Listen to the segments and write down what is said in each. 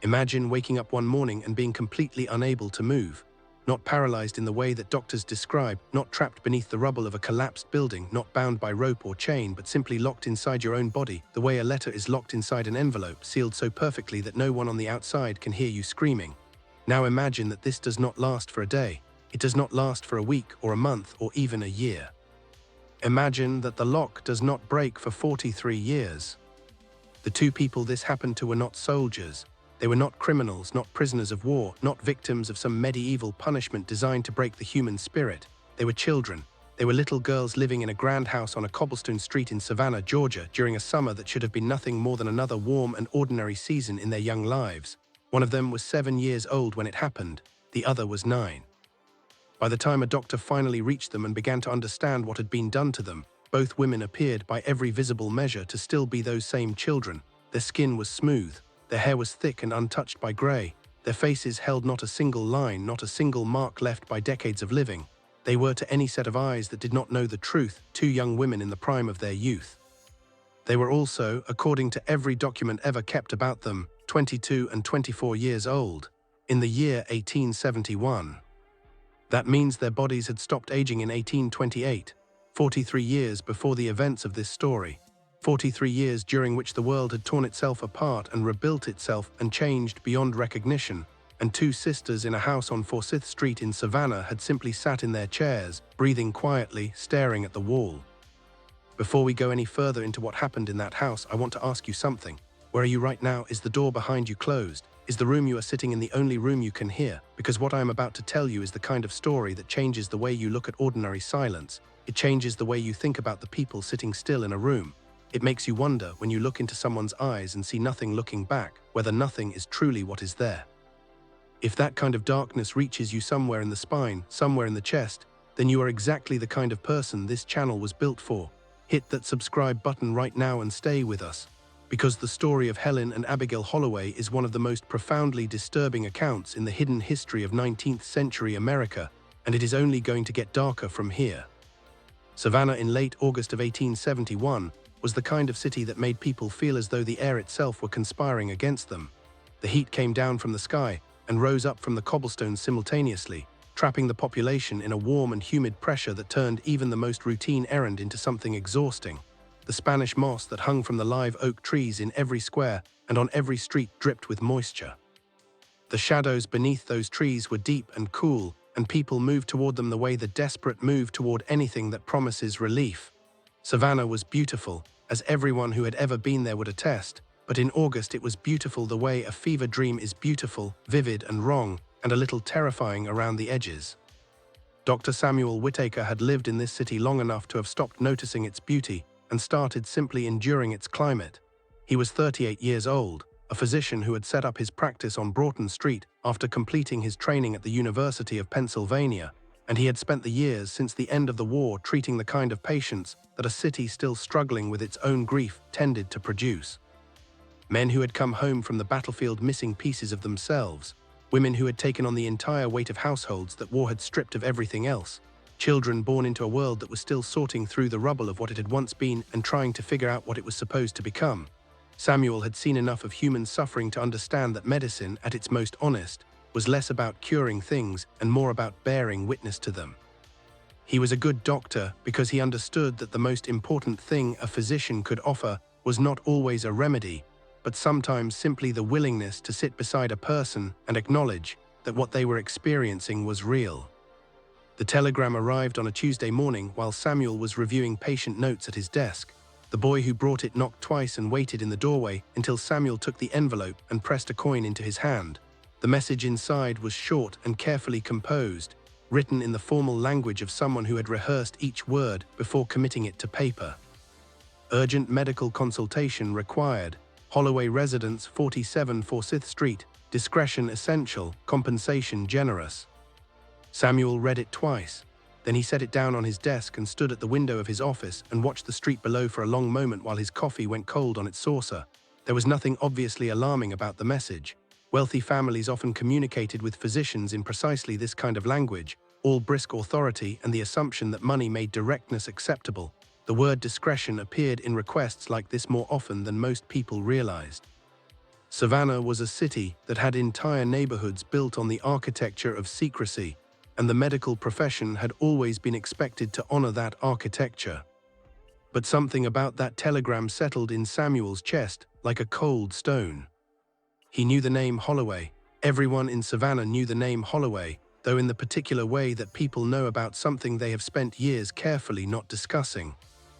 Imagine waking up one morning and being completely unable to move. Not paralyzed in the way that doctors describe, not trapped beneath the rubble of a collapsed building, not bound by rope or chain, but simply locked inside your own body, the way a letter is locked inside an envelope, sealed so perfectly that no one on the outside can hear you screaming. Now imagine that this does not last for a day. It does not last for a week or a month or even a year. Imagine that the lock does not break for 43 years. The two people this happened to were not soldiers. They were not criminals, not prisoners of war, not victims of some medieval punishment designed to break the human spirit. They were children. They were little girls living in a grand house on a cobblestone street in Savannah, Georgia, during a summer that should have been nothing more than another warm and ordinary season in their young lives. One of them was 7 years old when it happened. The other was 9. By the time a doctor finally reached them and began to understand what had been done to them, both women appeared by every visible measure to still be those same children. Their skin was smooth. Their hair was thick and untouched by grey. Their faces held not a single line, not a single mark left by decades of living. They were, to any set of eyes that did not know the truth, two young women in the prime of their youth. They were also, according to every document ever kept about them, 22 and 24 years old, in the year 1871. That means their bodies had stopped aging in 1828, 43 years before the events of this story. 43 years during which the world had torn itself apart and rebuilt itself and changed beyond recognition, and two sisters in a house on Forsyth Street in Savannah had simply sat in their chairs, breathing quietly, staring at the wall. Before we go any further into what happened in that house, I want to ask you something. Where are you right now? Is the door behind you closed? Is the room you are sitting in the only room you can hear? Because what I am about to tell you is the kind of story that changes the way you look at ordinary silence. It changes the way you think about the people sitting still in a room. It makes you wonder when you look into someone's eyes and see nothing looking back, whether nothing is truly what is there. If that kind of darkness reaches you somewhere in the spine, somewhere in the chest, then you are exactly the kind of person this channel was built for. Hit that subscribe button right now and stay with us. Because the story of Helen and Abigail Holloway is one of the most profoundly disturbing accounts in the hidden history of 19th century America, and it is only going to get darker from here. Savannah in late August of 1871 was the kind of city that made people feel as though the air itself were conspiring against them. The heat came down from the sky and rose up from the cobblestones simultaneously, trapping the population in a warm and humid pressure that turned even the most routine errand into something exhausting. The Spanish moss that hung from the live oak trees in every square and on every street dripped with moisture. The shadows beneath those trees were deep and cool, and people moved toward them the way the desperate move toward anything that promises relief. Savannah was beautiful, as everyone who had ever been there would attest, but in August it was beautiful the way a fever dream is beautiful, vivid and wrong, and a little terrifying around the edges. Dr. Samuel Whitaker had lived in this city long enough to have stopped noticing its beauty and started simply enduring its climate. He was 38 years old, a physician who had set up his practice on Broughton Street after completing his training at the University of Pennsylvania, and he had spent the years since the end of the war treating the kind of patients that a city still struggling with its own grief tended to produce. Men who had come home from the battlefield missing pieces of themselves, women who had taken on the entire weight of households that war had stripped of everything else, children born into a world that was still sorting through the rubble of what it had once been and trying to figure out what it was supposed to become. Samuel had seen enough of human suffering to understand that medicine, at its most honest, was less about curing things and more about bearing witness to them. He was a good doctor because he understood that the most important thing a physician could offer was not always a remedy, but sometimes simply the willingness to sit beside a person and acknowledge that what they were experiencing was real. The telegram arrived on a Tuesday morning while Samuel was reviewing patient notes at his desk. The boy who brought it knocked twice and waited in the doorway until Samuel took the envelope and pressed a coin into his hand. The message inside was short and carefully composed, written in the formal language of someone who had rehearsed each word before committing it to paper. Urgent medical consultation required. Holloway residence, 47 Forsyth Street. Discretion essential, compensation generous. Samuel read it twice. Then he set it down on his desk and stood at the window of his office and watched the street below for a long moment while his coffee went cold on its saucer. There was nothing obviously alarming about the message. Wealthy families often communicated with physicians in precisely this kind of language, all brisk authority and the assumption that money made directness acceptable. The word discretion appeared in requests like this more often than most people realized. Savannah was a city that had entire neighborhoods built on the architecture of secrecy, and the medical profession had always been expected to honor that architecture. But something about that telegram settled in Samuel's chest like a cold stone. He knew the name Holloway. Everyone in Savannah knew the name Holloway, though in the particular way that people know about something they have spent years carefully not discussing.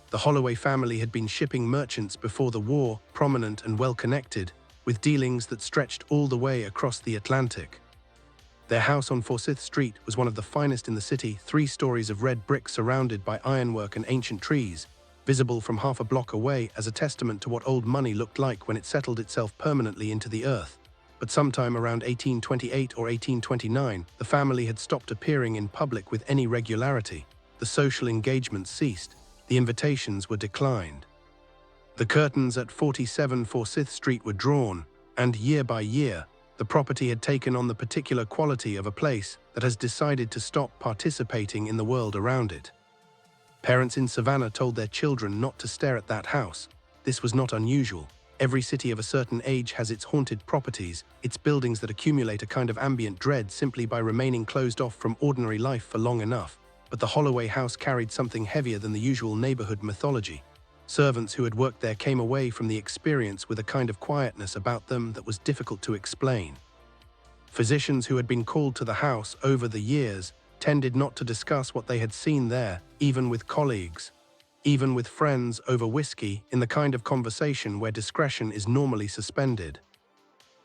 The Holloway family had been shipping merchants before the war, prominent and well-connected, with dealings that stretched all the way across the Atlantic. Their house on Forsyth Street was one of the finest in the city, 3 stories of red brick surrounded by ironwork and ancient trees, visible from half a block away as a testament to what old money looked like when it settled itself permanently into the earth. But sometime around 1828 or 1829, the family had stopped appearing in public with any regularity. The social engagements ceased. The invitations were declined. The curtains at 47 Forsyth Street were drawn, and year by year, the property had taken on the particular quality of a place that has decided to stop participating in the world around it. Parents in Savannah told their children not to stare at that house. This was not unusual. Every city of a certain age has its haunted properties, its buildings that accumulate a kind of ambient dread simply by remaining closed off from ordinary life for long enough. But the Holloway house carried something heavier than the usual neighborhood mythology. Servants who had worked there came away from the experience with a kind of quietness about them that was difficult to explain. Physicians who had been called to the house over the years tended not to discuss what they had seen there, even with colleagues, even with friends over whiskey, in the kind of conversation where discretion is normally suspended.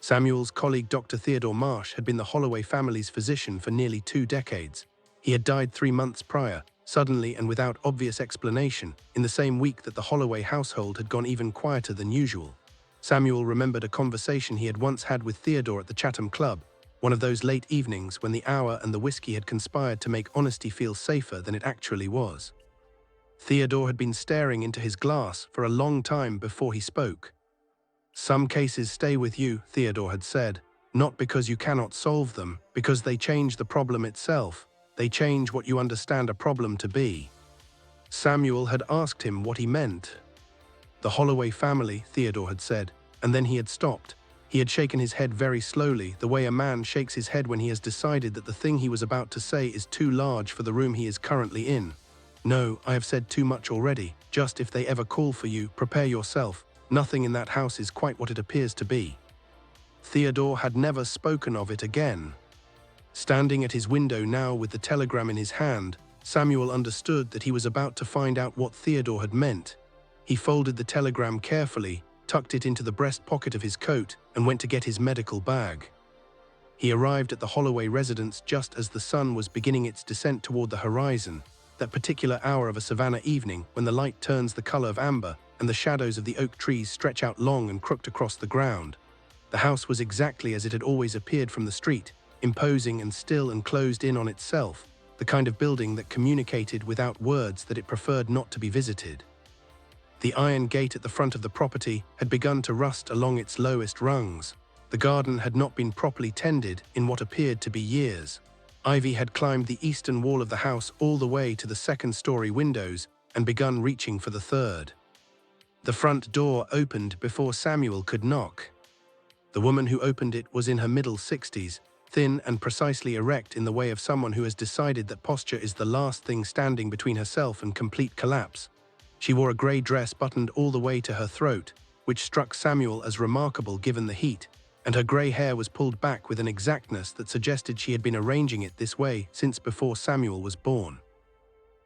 Samuel's colleague Dr. Theodore Marsh had been the Holloway family's physician for nearly 2 decades. He had died 3 months prior, suddenly and without obvious explanation, in the same week that the Holloway household had gone even quieter than usual. Samuel remembered a conversation he had once had with Theodore at the Chatham Club, one of those late evenings when the hour and the whiskey had conspired to make honesty feel safer than it actually was. Theodore had been staring into his glass for a long time before he spoke. "Some cases stay with you," Theodore had said, "not because you cannot solve them, because they change the problem itself. They change what you understand a problem to be." Samuel had asked him what he meant. "The Holloway family," Theodore had said, and then he had stopped. He had shaken his head very slowly, the way a man shakes his head when he has decided that the thing he was about to say is too large for the room he is currently in. "No, I have said too much already. Just if they ever call for you, prepare yourself. Nothing in that house is quite what it appears to be." Theodore had never spoken of it again. Standing at his window now with the telegram in his hand, Samuel understood that he was about to find out what Theodore had meant. He folded the telegram carefully, tucked it into the breast pocket of his coat, and went to get his medical bag. He arrived at the Holloway residence just as the sun was beginning its descent toward the horizon, that particular hour of a Savannah evening when the light turns the color of amber and the shadows of the oak trees stretch out long and crooked across the ground. The house was exactly as it had always appeared from the street, imposing and still and closed in on itself, the kind of building that communicated without words that it preferred not to be visited. The iron gate at the front of the property had begun to rust along its lowest rungs. The garden had not been properly tended in what appeared to be years. Ivy had climbed the eastern wall of the house all the way to the second-story windows and begun reaching for the third. The front door opened before Samuel could knock. The woman who opened it was in her middle 60s, thin and precisely erect in the way of someone who has decided that posture is the last thing standing between herself and complete collapse. She wore a grey dress buttoned all the way to her throat, which struck Samuel as remarkable given the heat, and her grey hair was pulled back with an exactness that suggested she had been arranging it this way since before Samuel was born.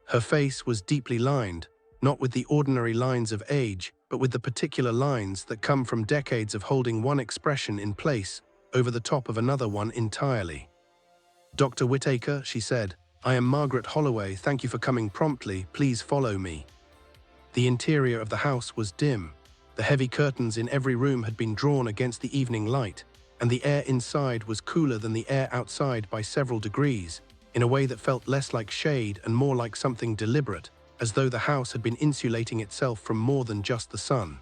Her face was deeply lined, not with the ordinary lines of age, but with the particular lines that come from decades of holding one expression in place over the top of another one entirely. "Dr. Whittaker," she said, "I am Margaret Holloway. Thank you for coming promptly. Please follow me." The interior of the house was dim. The heavy curtains in every room had been drawn against the evening light, and the air inside was cooler than the air outside by several degrees, in a way that felt less like shade and more like something deliberate, as though the house had been insulating itself from more than just the sun.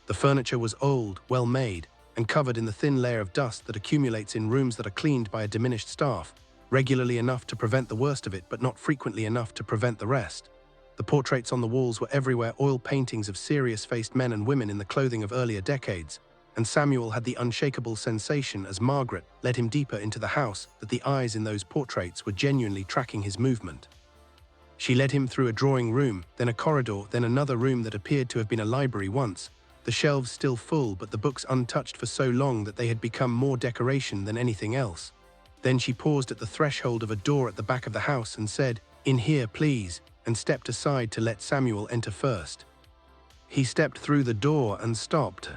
The furniture was old, well made, and covered in the thin layer of dust that accumulates in rooms that are cleaned by a diminished staff, regularly enough to prevent the worst of it but not frequently enough to prevent the rest. The portraits on the walls were everywhere oil paintings of serious-faced men and women in the clothing of earlier decades, and Samuel had the unshakable sensation as Margaret led him deeper into the house that the eyes in those portraits were genuinely tracking his movement. She led him through a drawing room, then a corridor, then another room that appeared to have been a library once, the shelves still full but the books untouched for so long that they had become more decoration than anything else. Then she paused at the threshold of a door at the back of the house and said, "In here, please," and stepped aside to let Samuel enter first. He stepped through the door and stopped.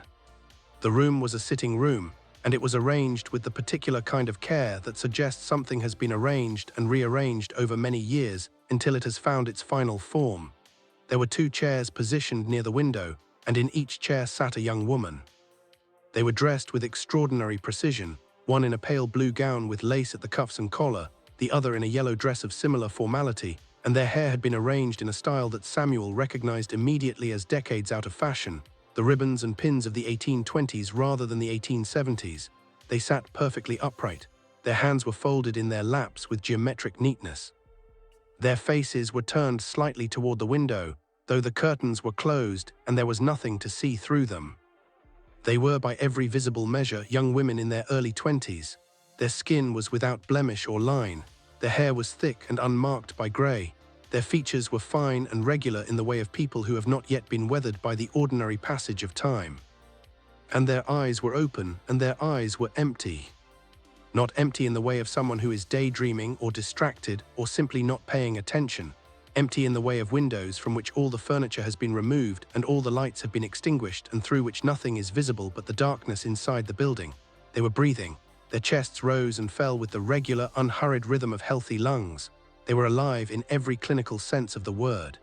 The room was a sitting room, and it was arranged with the particular kind of care that suggests something has been arranged and rearranged over many years until it has found its final form. There were 2 chairs positioned near the window, and in each chair sat a young woman. They were dressed with extraordinary precision, one in a pale blue gown with lace at the cuffs and collar, the other in a yellow dress of similar formality, and their hair had been arranged in a style that Samuel recognized immediately as decades out of fashion, the ribbons and pins of the 1820s rather than the 1870s. They sat perfectly upright. Their hands were folded in their laps with geometric neatness. Their faces were turned slightly toward the window, though the curtains were closed and there was nothing to see through them. They were by every visible measure young women in their early 20s. Their skin was without blemish or line. Their hair was thick and unmarked by grey. Their features were fine and regular in the way of people who have not yet been weathered by the ordinary passage of time. And their eyes were open, and their eyes were empty. Not empty in the way of someone who is daydreaming or distracted or simply not paying attention. Empty in the way of windows from which all the furniture has been removed and all the lights have been extinguished and through which nothing is visible but the darkness inside the building. They were breathing. Their chests rose and fell with the regular, unhurried rhythm of healthy lungs. They were alive in every clinical sense of the word.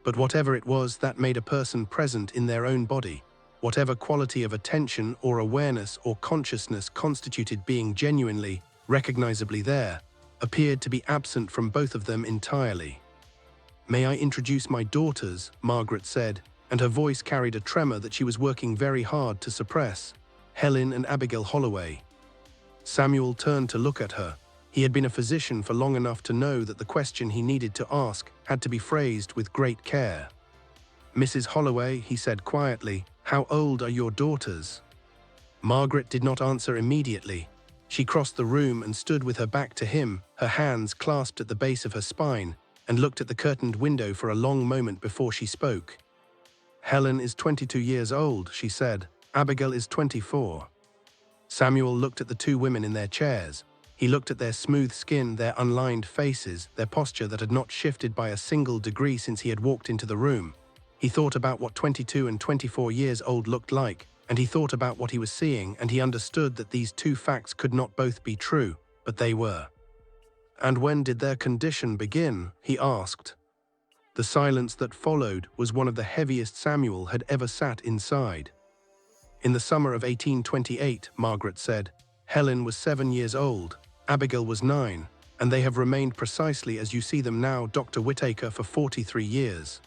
But whatever it was that made a person present in their own body, whatever quality of attention or awareness or consciousness constituted being genuinely, recognizably there, appeared to be absent from both of them entirely. "May I introduce my daughters?" Margaret said, and her voice carried a tremor that she was working very hard to suppress. "Helen and Abigail Holloway." Samuel turned to look at her. He had been a physician for long enough to know that the question he needed to ask had to be phrased with great care. "Mrs. Holloway," he said quietly, "how old are your daughters?" Margaret did not answer immediately. She crossed the room and stood with her back to him, her hands clasped at the base of her spine, and looked at the curtained window for a long moment before she spoke. "Helen is 22 years old," she said. "Abigail is 24. Samuel looked at the 2 women in their chairs. He looked at their smooth skin, their unlined faces, their posture that had not shifted by a single degree since he had walked into the room. He thought about what 22 and 24 years old looked like, and he thought about what he was seeing, and he understood that these 2 facts could not both be true, but they were. "And when did their condition begin?" he asked. The silence that followed was one of the heaviest Samuel had ever sat inside. "In the summer of 1828, Margaret said. "Helen was 7 years old, Abigail was 9, and they have remained precisely as you see them now, Dr. Whittaker, for 43 years.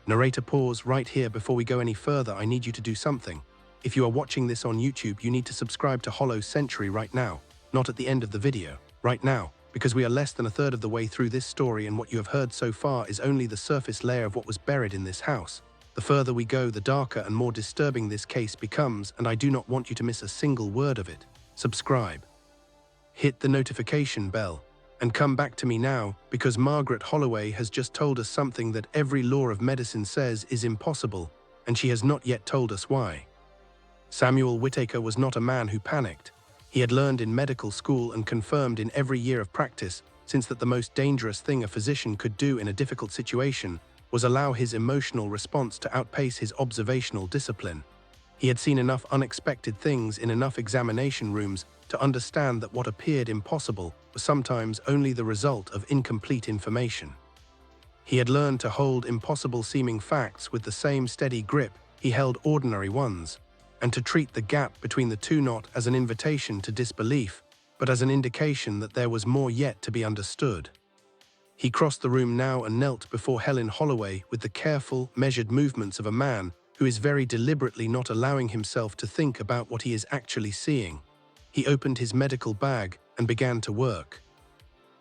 Narrator, pause right here before we go any further. I need you to do something. If you are watching this on YouTube, you need to subscribe to Hollow Century right now, not at the end of the video, right now. Because we are less than a third of the way through this story and what you have heard so far is only the surface layer of what was buried in this house. The further we go, the darker and more disturbing this case becomes, and I do not want you to miss a single word of it. Subscribe. Hit the notification bell, and come back to me now, because Margaret Holloway has just told us something that every law of medicine says is impossible, and she has not yet told us why. Samuel Whittaker was not a man who panicked. He had learned in medical school and confirmed in every year of practice since that the most dangerous thing a physician could do in a difficult situation was allow his emotional response to outpace his observational discipline. He had seen enough unexpected things in enough examination rooms to understand that what appeared impossible was sometimes only the result of incomplete information. He had learned to hold impossible-seeming facts with the same steady grip he held ordinary ones, and to treat the gap between the two not as an invitation to disbelief, but as an indication that there was more yet to be understood. He crossed the room now and knelt before Helen Holloway with the careful, measured movements of a man who is very deliberately not allowing himself to think about what he is actually seeing. He opened his medical bag and began to work.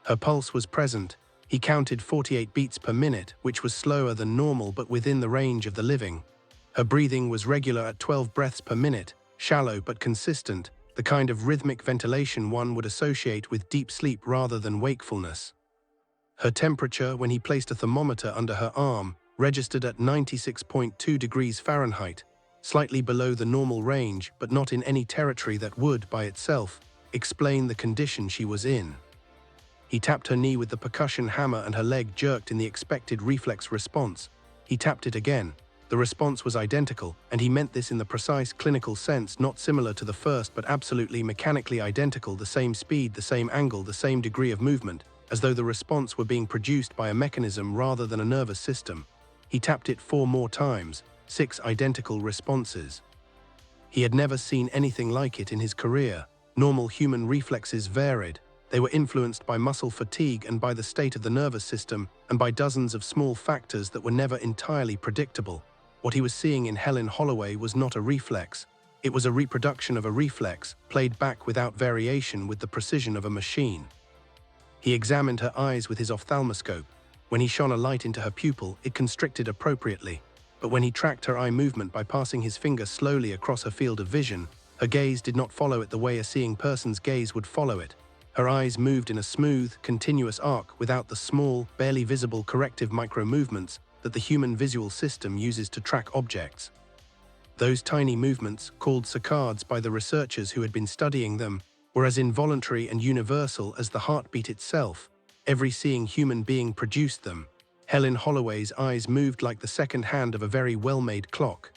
Her pulse was present. He counted 48 beats per minute, which was slower than normal but within the range of the living. Her breathing was regular at 12 breaths per minute, shallow but consistent, the kind of rhythmic ventilation one would associate with deep sleep rather than wakefulness. Her temperature, when he placed a thermometer under her arm, registered at 96.2 degrees Fahrenheit, slightly below the normal range, but not in any territory that would, by itself, explain the condition she was in. He tapped her knee with the percussion hammer and her leg jerked in the expected reflex response. He tapped it again. The response was identical, and he meant this in the precise clinical sense, not similar to the first but absolutely mechanically identical, the same speed, the same angle, the same degree of movement, as though the response were being produced by a mechanism rather than a nervous system. He tapped it 4 more times, 6 identical responses. He had never seen anything like it in his career. Normal human reflexes varied. They were influenced by muscle fatigue and by the state of the nervous system and by dozens of small factors that were never entirely predictable. What he was seeing in Helen Holloway was not a reflex. It was a reproduction of a reflex, played back without variation with the precision of a machine. He examined her eyes with his ophthalmoscope. When he shone a light into her pupil, it constricted appropriately. But when he tracked her eye movement by passing his finger slowly across her field of vision, her gaze did not follow it the way a seeing person's gaze would follow it. Her eyes moved in a smooth, continuous arc without the small, barely visible corrective micro-movements that the human visual system uses to track objects. Those tiny movements, called saccades by the researchers who had been studying them, were as involuntary and universal as the heartbeat itself. Every seeing human being produced them. Helen Holloway's eyes moved like the second hand of a very well-made clock.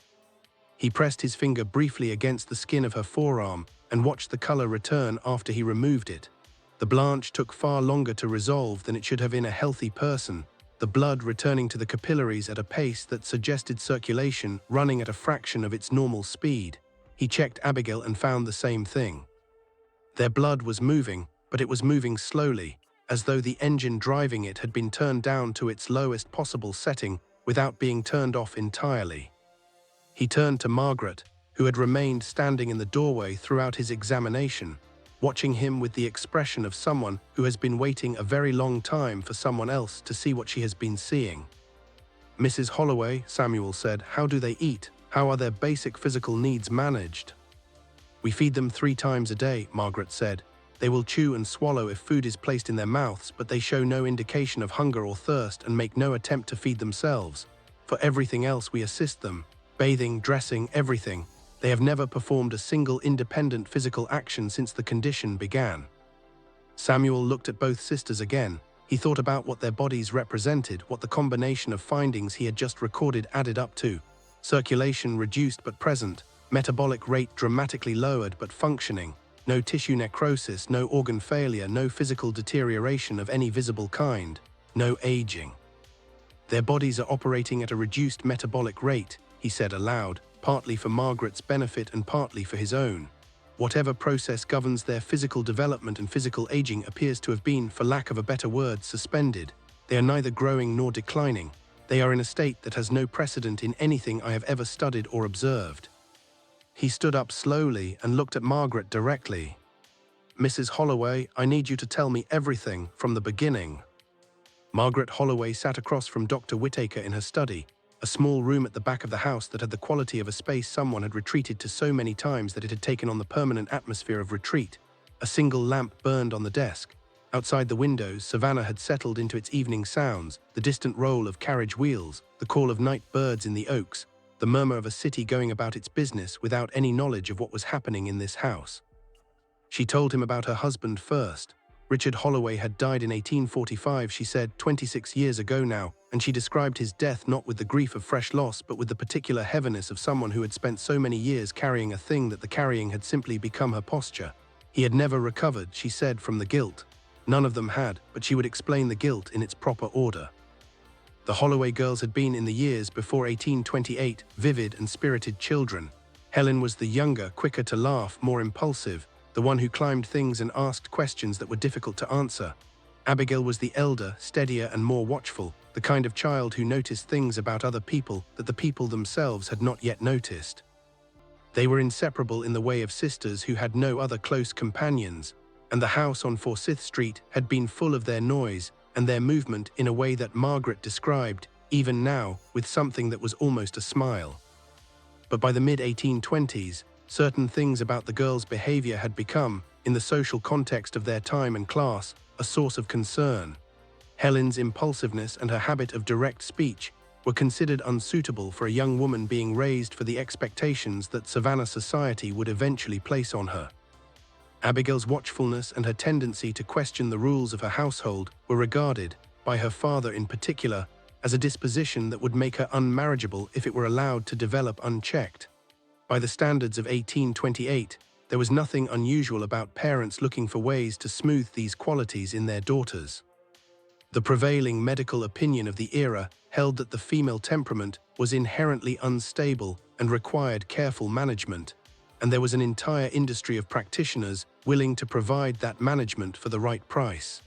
He pressed his finger briefly against the skin of her forearm and watched the color return after he removed it. The blanch took far longer to resolve than it should have in a healthy person, the blood returning to the capillaries at a pace that suggested circulation running at a fraction of its normal speed. He checked Abigail and found the same thing. Their blood was moving, but it was moving slowly, as though the engine driving it had been turned down to its lowest possible setting without being turned off entirely. He turned to Margaret, who had remained standing in the doorway throughout his examination, watching him with the expression of someone who has been waiting a very long time for someone else to see what she has been seeing. "Mrs. Holloway," Samuel said, "how do they eat? How are their basic physical needs managed?" "We feed them 3 times a day," Margaret said. "They will chew and swallow if food is placed in their mouths, but they show no indication of hunger or thirst and make no attempt to feed themselves. For everything else we assist them. Bathing, dressing, everything. They have never performed a single independent physical action since the condition began." Samuel looked at both sisters again. He thought about what their bodies represented, what the combination of findings he had just recorded added up to. Circulation reduced but present, metabolic rate dramatically lowered but functioning, no tissue necrosis, no organ failure, no physical deterioration of any visible kind, no aging. "Their bodies are operating at a reduced metabolic rate," he said aloud, partly for Margaret's benefit and partly for his own. "Whatever process governs their physical development and physical aging appears to have been, for lack of a better word, suspended. They are neither growing nor declining. They are in a state that has no precedent in anything I have ever studied or observed." He stood up slowly and looked at Margaret directly. "Mrs. Holloway, I need you to tell me everything from the beginning." Margaret Holloway sat across from Dr. Whittaker in her study, a small room at the back of the house that had the quality of a space someone had retreated to so many times that it had taken on the permanent atmosphere of retreat. A single lamp burned on the desk. Outside the windows, Savannah had settled into its evening sounds, the distant roll of carriage wheels, the call of night birds in the oaks, the murmur of a city going about its business without any knowledge of what was happening in this house. She told him about her husband first. Richard Holloway had died in 1845, she said, 26 years ago now, and she described his death not with the grief of fresh loss but with the particular heaviness of someone who had spent so many years carrying a thing that the carrying had simply become her posture. He had never recovered, she said, from the guilt. None of them had, but she would explain the guilt in its proper order. The Holloway girls had been, in the years before 1828, vivid and spirited children. Helen was the younger, quicker to laugh, more impulsive, the one who climbed things and asked questions that were difficult to answer. Abigail was the elder, steadier and more watchful, the kind of child who noticed things about other people that the people themselves had not yet noticed. They were inseparable in the way of sisters who had no other close companions, and the house on Forsyth Street had been full of their noise and their movement in a way that Margaret described, even now, with something that was almost a smile. But by the mid-1820s, Certain things about the girls' behavior had become, in the social context of their time and class, a source of concern. Helen's impulsiveness and her habit of direct speech were considered unsuitable for a young woman being raised for the expectations that Savannah society would eventually place on her. Abigail's watchfulness and her tendency to question the rules of her household were regarded, by her father in particular, as a disposition that would make her unmarriageable if it were allowed to develop unchecked. By the standards of 1828, there was nothing unusual about parents looking for ways to smooth these qualities in their daughters. The prevailing medical opinion of the era held that the female temperament was inherently unstable and required careful management, and there was an entire industry of practitioners willing to provide that management for the right price.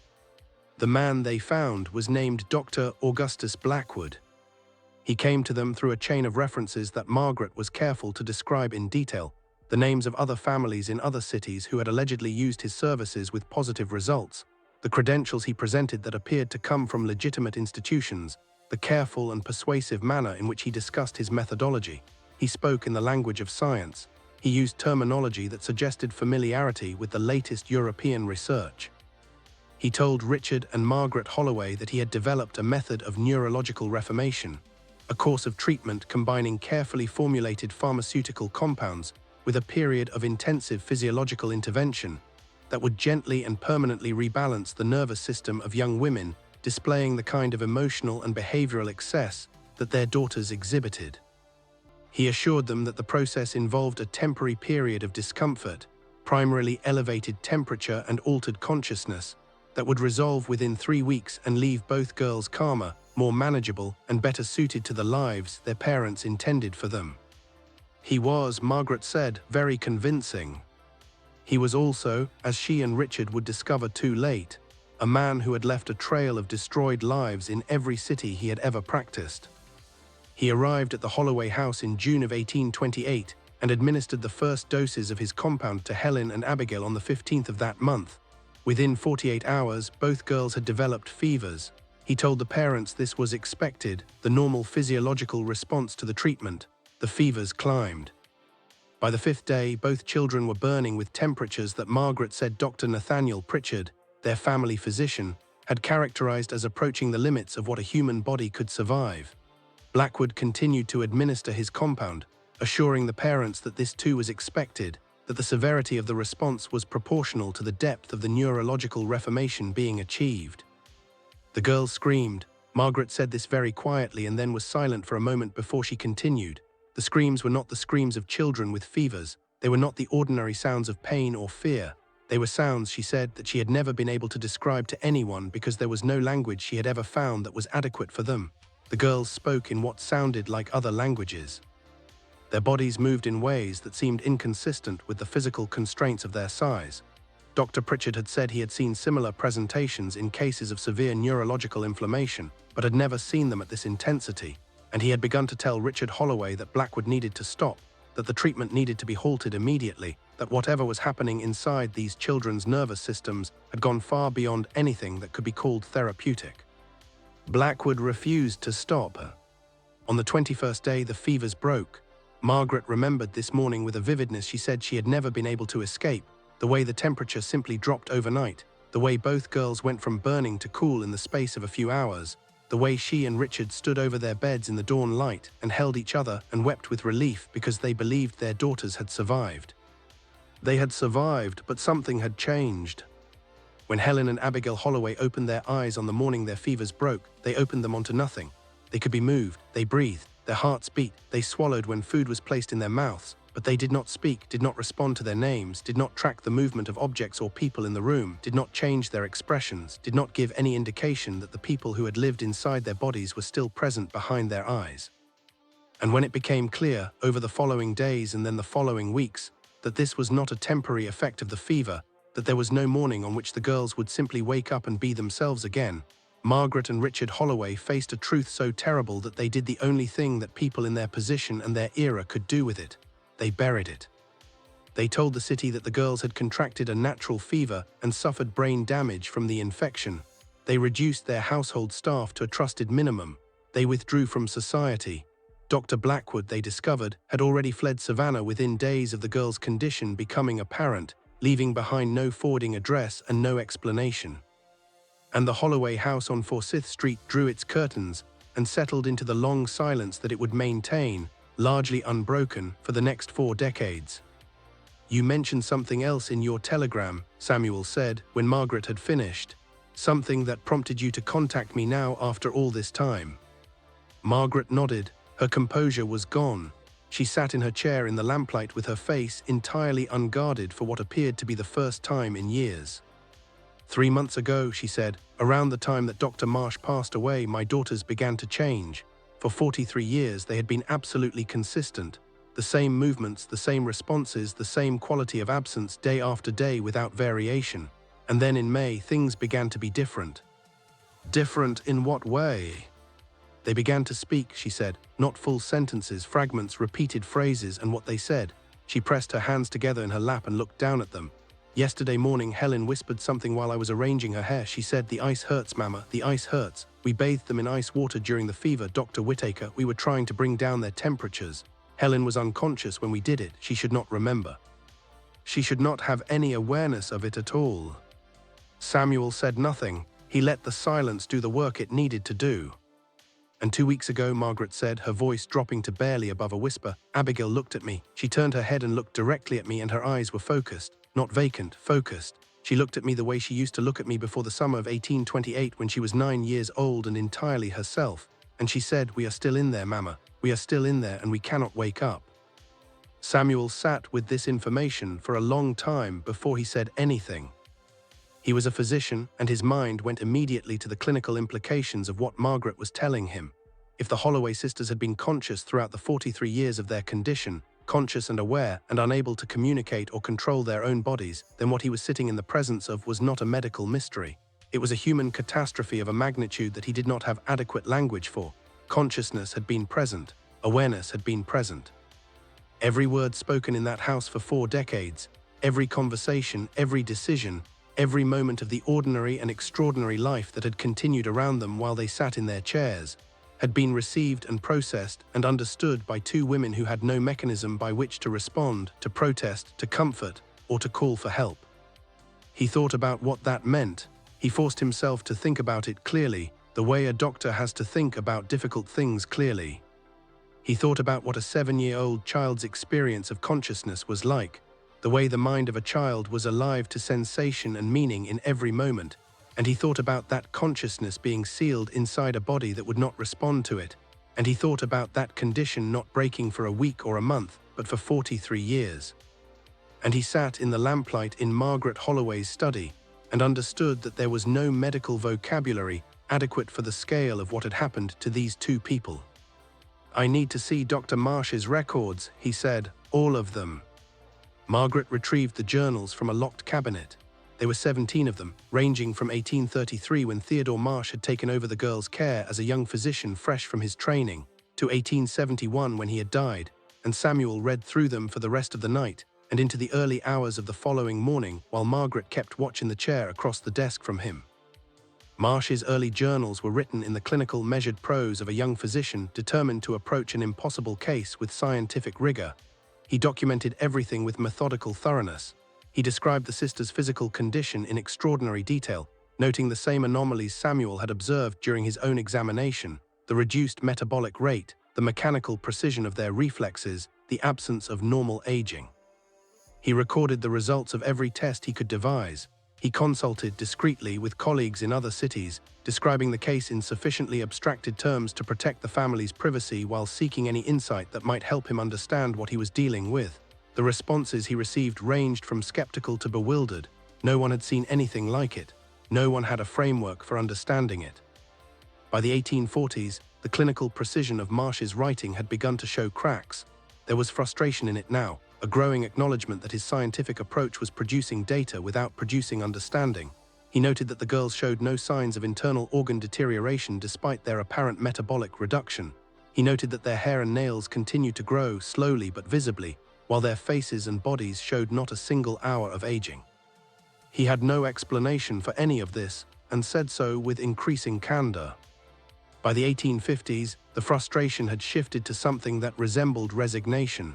The man they found was named Dr. Augustus Blackwood. He came to them through a chain of references that Margaret was careful to describe in detail, the names of other families in other cities who had allegedly used his services with positive results, the credentials he presented that appeared to come from legitimate institutions, the careful and persuasive manner in which he discussed his methodology. He spoke in the language of science. He used terminology that suggested familiarity with the latest European research. He told Richard and Margaret Holloway that he had developed a method of neurological reformation, a course of treatment combining carefully formulated pharmaceutical compounds with a period of intensive physiological intervention that would gently and permanently rebalance the nervous system of young women displaying the kind of emotional and behavioral excess that their daughters exhibited. He assured them that the process involved a temporary period of discomfort, primarily elevated temperature and altered consciousness, that would resolve within 3 weeks and leave both girls calmer, more manageable, and better suited to the lives their parents intended for them. He was, Margaret said, very convincing. He was also, as she and Richard would discover too late, a man who had left a trail of destroyed lives in every city he had ever practiced. He arrived at the Holloway house in June of 1828 and administered the first doses of his compound to Helen and Abigail on the 15th of that month. Within 48 hours, both girls had developed fevers. He told the parents this was expected, the normal physiological response to the treatment. The fevers climbed. By the 5th day, both children were burning with temperatures that Margaret said Dr. Nathaniel Pritchard, their family physician, had characterized as approaching the limits of what a human body could survive. Blackwood continued to administer his compound, assuring the parents that this too was expected, that the severity of the response was proportional to the depth of the neurological reformation being achieved. The girls screamed. Margaret said this very quietly and then was silent for a moment before she continued. The screams were not the screams of children with fevers. They were not the ordinary sounds of pain or fear. They were sounds, she said, that she had never been able to describe to anyone because there was no language she had ever found that was adequate for them. The girls spoke in what sounded like other languages. Their bodies moved in ways that seemed inconsistent with the physical constraints of their size. Dr. Pritchard had said he had seen similar presentations in cases of severe neurological inflammation, but had never seen them at this intensity, and he had begun to tell Richard Holloway that Blackwood needed to stop, that the treatment needed to be halted immediately, that whatever was happening inside these children's nervous systems had gone far beyond anything that could be called therapeutic. Blackwood refused to stop. On the 21st day, the fevers broke. Margaret remembered this morning with a vividness she said she had never been able to escape, the way the temperature simply dropped overnight, the way both girls went from burning to cool in the space of a few hours, the way she and Richard stood over their beds in the dawn light and held each other and wept with relief because they believed their daughters had survived. They had survived, but something had changed. When Helen and Abigail Holloway opened their eyes on the morning their fevers broke, they opened them onto nothing. They could be moved, they breathed, their hearts beat, they swallowed when food was placed in their mouths, but they did not speak, did not respond to their names, did not track the movement of objects or people in the room, did not change their expressions, did not give any indication that the people who had lived inside their bodies were still present behind their eyes. And when it became clear, over the following days and then the following weeks, that this was not a temporary effect of the fever, that there was no morning on which the girls would simply wake up and be themselves again, Margaret and Richard Holloway faced a truth so terrible that they did the only thing that people in their position and their era could do with it. They buried it. They told the city that the girls had contracted a natural fever and suffered brain damage from the infection. They reduced their household staff to a trusted minimum. They withdrew from society. Dr. Blackwood, they discovered, had already fled Savannah within days of the girl's condition becoming apparent, leaving behind no forwarding address and no explanation. And the Holloway house on Forsyth Street drew its curtains and settled into the long silence that it would maintain, largely unbroken, for the next 4 decades. "You mentioned something else in your telegram," Samuel said when Margaret had finished. "Something that prompted you to contact me now after all this time." Margaret nodded. Her composure was gone. She sat in her chair in the lamplight with her face entirely unguarded for what appeared to be the first time in years. "3 months ago," she said, "around the time that Dr. Marsh passed away, my daughters began to change. For 43 years they had been absolutely consistent. The same movements, the same responses, the same quality of absence day after day without variation. And then in May, things began to be different." "Different in what way?" "They began to speak," she said, "not full sentences, fragments, repeated phrases, and what they said." She pressed her hands together in her lap and looked down at them. "Yesterday morning, Helen whispered something while I was arranging her hair. She said, 'The ice hurts, Mama, the ice hurts.' We bathed them in ice water during the fever, Dr. Whittaker. We were trying to bring down their temperatures. Helen was unconscious when we did it. She should not remember. She should not have any awareness of it at all." Samuel said nothing. He let the silence do the work it needed to do. "And 2 weeks ago," Margaret said, her voice dropping to barely above a whisper, "Abigail looked at me. She turned her head and looked directly at me, and her eyes were focused. Not vacant, focused. She looked at me the way she used to look at me before the summer of 1828 when she was 9 years old and entirely herself. And she said, 'We are still in there, Mama. We are still in there and we cannot wake up.'" Samuel sat with this information for a long time before he said anything. He was a physician, and his mind went immediately to the clinical implications of what Margaret was telling him. If the Holloway sisters had been conscious throughout the 43 years of their condition, conscious and aware and unable to communicate or control their own bodies, then what he was sitting in the presence of was not a medical mystery. It was a human catastrophe of a magnitude that he did not have adequate language for. Consciousness had been present. Awareness had been present. Every word spoken in that house for 4 decades, every conversation, every decision, every moment of the ordinary and extraordinary life that had continued around them while they sat in their chairs, had been received and processed and understood by 2 women who had no mechanism by which to respond, to protest, to comfort, or to call for help. He thought about what that meant. He forced himself to think about it clearly, the way a doctor has to think about difficult things clearly. He thought about what a 7-year-old child's experience of consciousness was like, the way the mind of a child was alive to sensation and meaning in every moment, and he thought about that consciousness being sealed inside a body that would not respond to it, and he thought about that condition not breaking for a week or a month, but for 43 years. And he sat in the lamplight in Margaret Holloway's study and understood that there was no medical vocabulary adequate for the scale of what had happened to these 2 people. "I need to see Dr. Marsh's records," he said, "all of them." Margaret retrieved the journals from a locked cabinet. There were 17 of them, ranging from 1833 when Theodore Marsh had taken over the girl's care as a young physician fresh from his training, to 1871 when he had died, and Samuel read through them for the rest of the night and into the early hours of the following morning while Margaret kept watch in the chair across the desk from him. Marsh's early journals were written in the clinical, measured prose of a young physician determined to approach an impossible case with scientific rigor. He documented everything with methodical thoroughness. He described the sisters' physical condition in extraordinary detail, noting the same anomalies Samuel had observed during his own examination: the reduced metabolic rate, the mechanical precision of their reflexes, the absence of normal aging. He recorded the results of every test he could devise. He consulted discreetly with colleagues in other cities, describing the case in sufficiently abstracted terms to protect the family's privacy while seeking any insight that might help him understand what he was dealing with. The responses he received ranged from skeptical to bewildered. No one had seen anything like it. No one had a framework for understanding it. By the 1840s, the clinical precision of Marsh's writing had begun to show cracks. There was frustration in it now, a growing acknowledgement that his scientific approach was producing data without producing understanding. He noted that the girls showed no signs of internal organ deterioration despite their apparent metabolic reduction. He noted that their hair and nails continued to grow slowly but visibly, while their faces and bodies showed not a single hour of aging. He had no explanation for any of this, and said so with increasing candor. By the 1850s, the frustration had shifted to something that resembled resignation.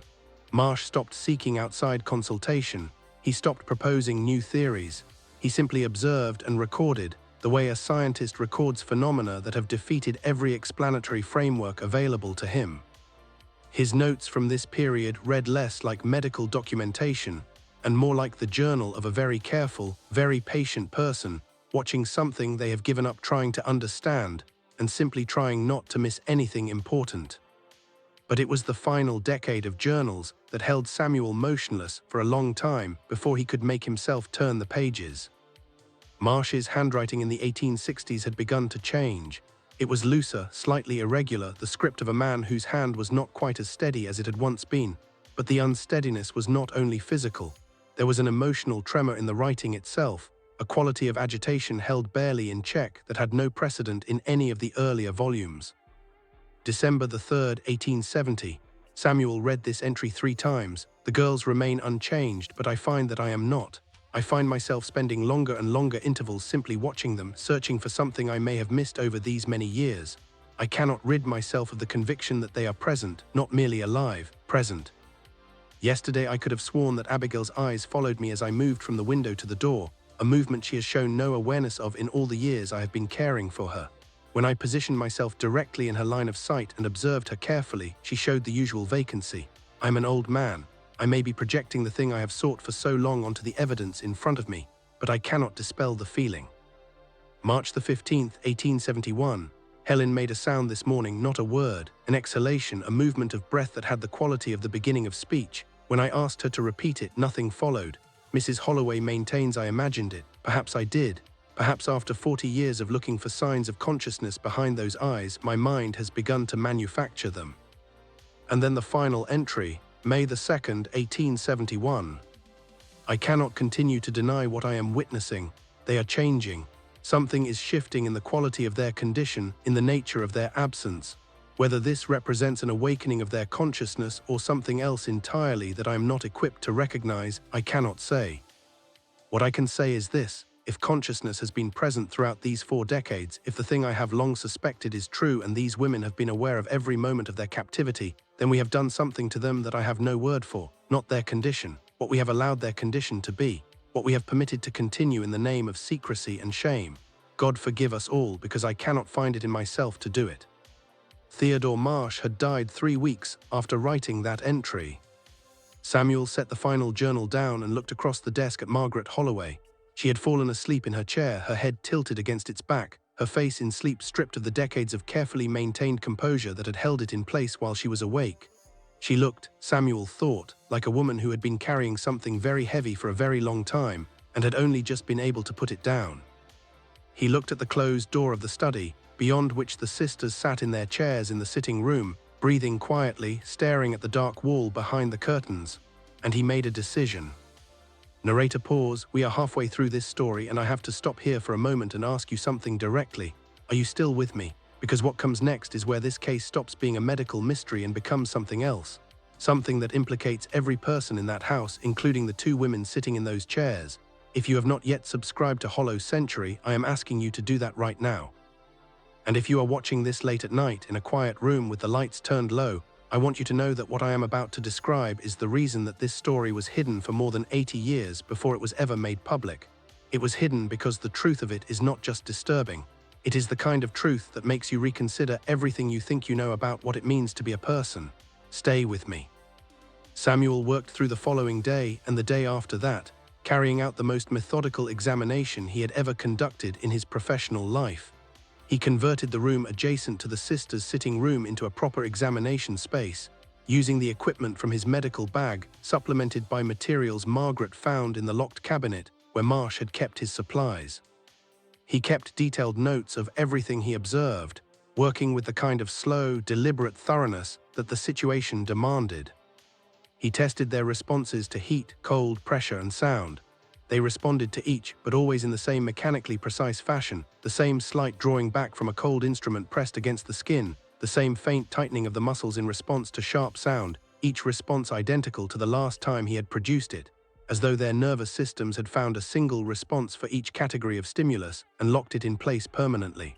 Marsh stopped seeking outside consultation. He stopped proposing new theories. He simply observed and recorded, the way a scientist records phenomena that have defeated every explanatory framework available to him. His notes from this period read less like medical documentation and more like the journal of a very careful, very patient person, watching something they have given up trying to understand and simply trying not to miss anything important. But it was the final decade of journals that held Samuel motionless for a long time before he could make himself turn the pages. Marsh's handwriting in the 1860s had begun to change. It was looser, slightly irregular, the script of a man whose hand was not quite as steady as it had once been. But the unsteadiness was not only physical. There was an emotional tremor in the writing itself, a quality of agitation held barely in check that had no precedent in any of the earlier volumes. December the 3rd, 1870. Samuel read this entry 3 times. The girls remain unchanged, but I find that I am not. I find myself spending longer and longer intervals simply watching them, searching for something I may have missed over these many years. I cannot rid myself of the conviction that they are present, not merely alive, present. Yesterday I could have sworn that Abigail's eyes followed me as I moved from the window to the door, a movement she has shown no awareness of in all the years I have been caring for her. When I positioned myself directly in her line of sight and observed her carefully, she showed the usual vacancy. I am an old man. I may be projecting the thing I have sought for so long onto the evidence in front of me, but I cannot dispel the feeling. March the 15th, 1871. Helen made a sound this morning, not a word, an exhalation, a movement of breath that had the quality of the beginning of speech. When I asked her to repeat it, nothing followed. Mrs. Holloway maintains I imagined it. Perhaps I did. Perhaps after 40 years of looking for signs of consciousness behind those eyes, my mind has begun to manufacture them. And then the final entry, May the 2nd, 1871. I cannot continue to deny what I am witnessing. They are changing. Something is shifting in the quality of their condition, in the nature of their absence. Whether this represents an awakening of their consciousness or something else entirely that I am not equipped to recognize, I cannot say. What I can say is this: if consciousness has been present throughout these 4 decades, if the thing I have long suspected is true and these women have been aware of every moment of their captivity, then we have done something to them that I have no word for, not their condition, what we have allowed their condition to be, what we have permitted to continue in the name of secrecy and shame. God forgive us all, because I cannot find it in myself to do it. Theodore Marsh had died 3 weeks after writing that entry. Samuel set the final journal down and looked across the desk at Margaret Holloway. She had fallen asleep in her chair, her head tilted against its back, her face in sleep stripped of the decades of carefully maintained composure that had held it in place while she was awake. She looked, Samuel thought, like a woman who had been carrying something very heavy for a very long time and had only just been able to put it down. He looked at the closed door of the study, beyond which the sisters sat in their chairs in the sitting room, breathing quietly, staring at the dark wall behind the curtains, and he made a decision. Narrator pause. We are halfway through this story and I have to stop here for a moment and ask you something directly. Are you still with me? Because what comes next is where this case stops being a medical mystery and becomes something else. Something that implicates every person in that house, including the 2 women sitting in those chairs. If you have not yet subscribed to Hollow Century, I am asking you to do that right now. And if you are watching this late at night in a quiet room with the lights turned low, I want you to know that what I am about to describe is the reason that this story was hidden for more than 80 years before it was ever made public. It was hidden because the truth of it is not just disturbing. It is the kind of truth that makes you reconsider everything you think you know about what it means to be a person. Stay with me. Samuel worked through the following day and the day after that, carrying out the most methodical examination he had ever conducted in his professional life. He converted the room adjacent to the sisters' sitting room into a proper examination space, using the equipment from his medical bag, supplemented by materials Margaret found in the locked cabinet where Marsh had kept his supplies. He kept detailed notes of everything he observed, working with the kind of slow, deliberate thoroughness that the situation demanded. He tested their responses to heat, cold, pressure, and sound. They responded to each, but always in the same mechanically precise fashion, the same slight drawing back from a cold instrument pressed against the skin, the same faint tightening of the muscles in response to sharp sound, each response identical to the last time he had produced it, as though their nervous systems had found a single response for each category of stimulus and locked it in place permanently.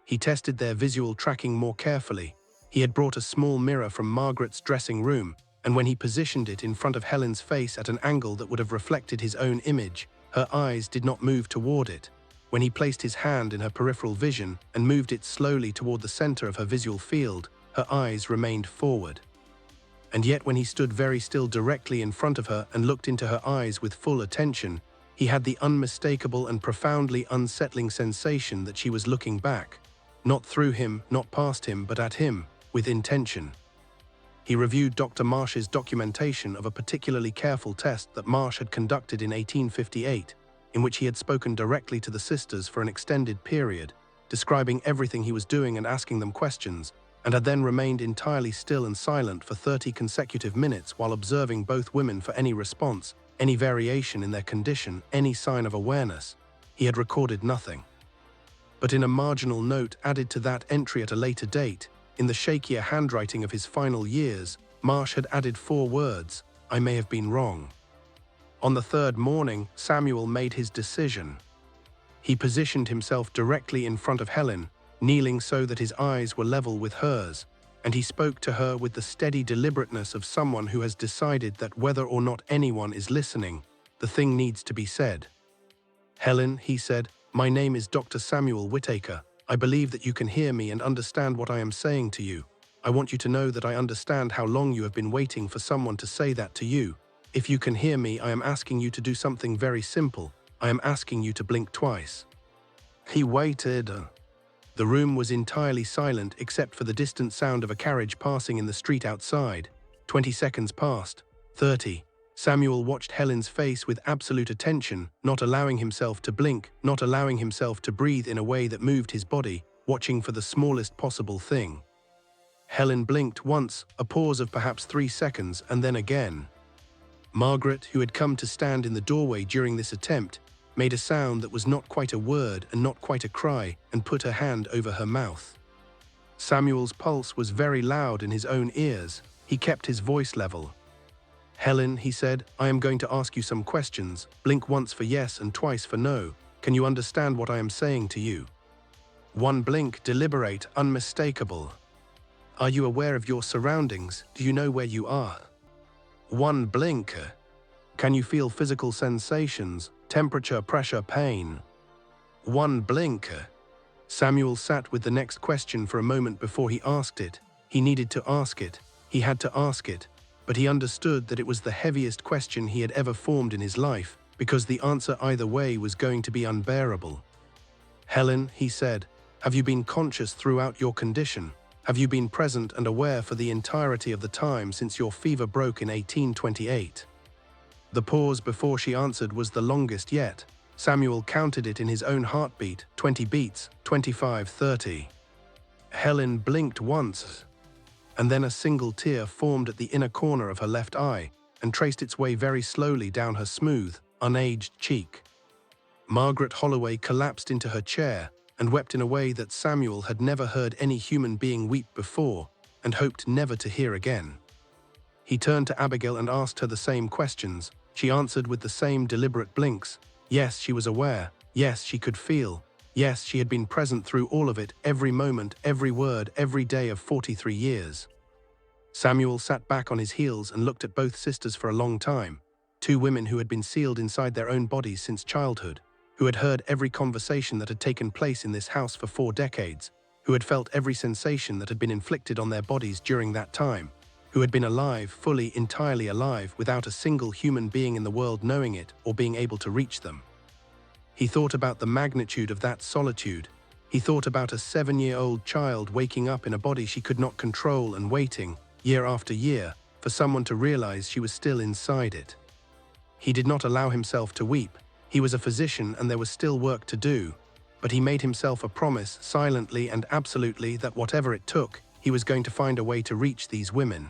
He tested their visual tracking more carefully. He had brought a small mirror from Margaret's dressing room, and when he positioned it in front of Helen's face at an angle that would have reflected his own image, her eyes did not move toward it. When he placed his hand in her peripheral vision and moved it slowly toward the center of her visual field, her eyes remained forward. And yet when he stood very still directly in front of her and looked into her eyes with full attention, he had the unmistakable and profoundly unsettling sensation that she was looking back. Not through him, not past him, but at him, with intention. He reviewed Dr. Marsh's documentation of a particularly careful test that Marsh had conducted in 1858, in which he had spoken directly to the sisters for an extended period, describing everything he was doing and asking them questions, and had then remained entirely still and silent for 30 consecutive minutes while observing both women for any response, any variation in their condition, any sign of awareness. He had recorded nothing. But in a marginal note added to that entry at a later date, in the shakier handwriting of his final years, Marsh had added 4 words, "I may have been wrong." On the third morning, Samuel made his decision. He positioned himself directly in front of Helen, kneeling so that his eyes were level with hers, and he spoke to her with the steady deliberateness of someone who has decided that whether or not anyone is listening, the thing needs to be said. "Helen," he said, "my name is Dr. Samuel Whittaker. I believe that you can hear me and understand what I am saying to you. I want you to know that I understand how long you have been waiting for someone to say that to you. If you can hear me, I am asking you to do something very simple. I am asking you to blink twice." He waited. The room was entirely silent except for the distant sound of a carriage passing in the street outside. 20 seconds passed. 30. Samuel watched Helen's face with absolute attention, not allowing himself to blink, not allowing himself to breathe in a way that moved his body, watching for the smallest possible thing. Helen blinked once, a pause of perhaps 3 seconds, and then again. Margaret, who had come to stand in the doorway during this attempt, made a sound that was not quite a word and not quite a cry, and put her hand over her mouth. Samuel's pulse was very loud in his own ears. He kept his voice level. "Helen," he said, "I am going to ask you some questions. Blink once for yes and twice for no. Can you understand what I am saying to you?" 1 blink, deliberate, unmistakable. "Are you aware of your surroundings? Do you know where you are?" 1 blink. "Can you feel physical sensations, temperature, pressure, pain?" 1 blink. Samuel sat with the next question for a moment before he asked it. He needed to ask it. He had to ask it. But he understood that it was the heaviest question he had ever formed in his life, because the answer either way was going to be unbearable. "Helen," he said, "have you been conscious throughout your condition? Have you been present and aware for the entirety of the time since your fever broke in 1828? The pause before she answered was the longest yet. Samuel counted it in his own heartbeat, 20 beats, 25, 30. Helen blinked once, and then a single tear formed at the inner corner of her left eye and traced its way very slowly down her smooth, unaged cheek. Margaret Holloway collapsed into her chair and wept in a way that Samuel had never heard any human being weep before and hoped never to hear again. He turned to Abigail and asked her the same questions. She answered with the same deliberate blinks. Yes, she was aware. Yes, she could feel. Yes, she had been present through all of it, every moment, every word, every day of 43 years. Samuel sat back on his heels and looked at both sisters for a long time. 2 women who had been sealed inside their own bodies since childhood, who had heard every conversation that had taken place in this house for 4 decades, who had felt every sensation that had been inflicted on their bodies during that time, who had been alive, fully, entirely alive, without a single human being in the world knowing it or being able to reach them. He thought about the magnitude of that solitude. He thought about a 7-year-old child waking up in a body she could not control and waiting, year after year, for someone to realize she was still inside it. He did not allow himself to weep. He was a physician and there was still work to do, but he made himself a promise, silently and absolutely, that whatever it took, he was going to find a way to reach these women.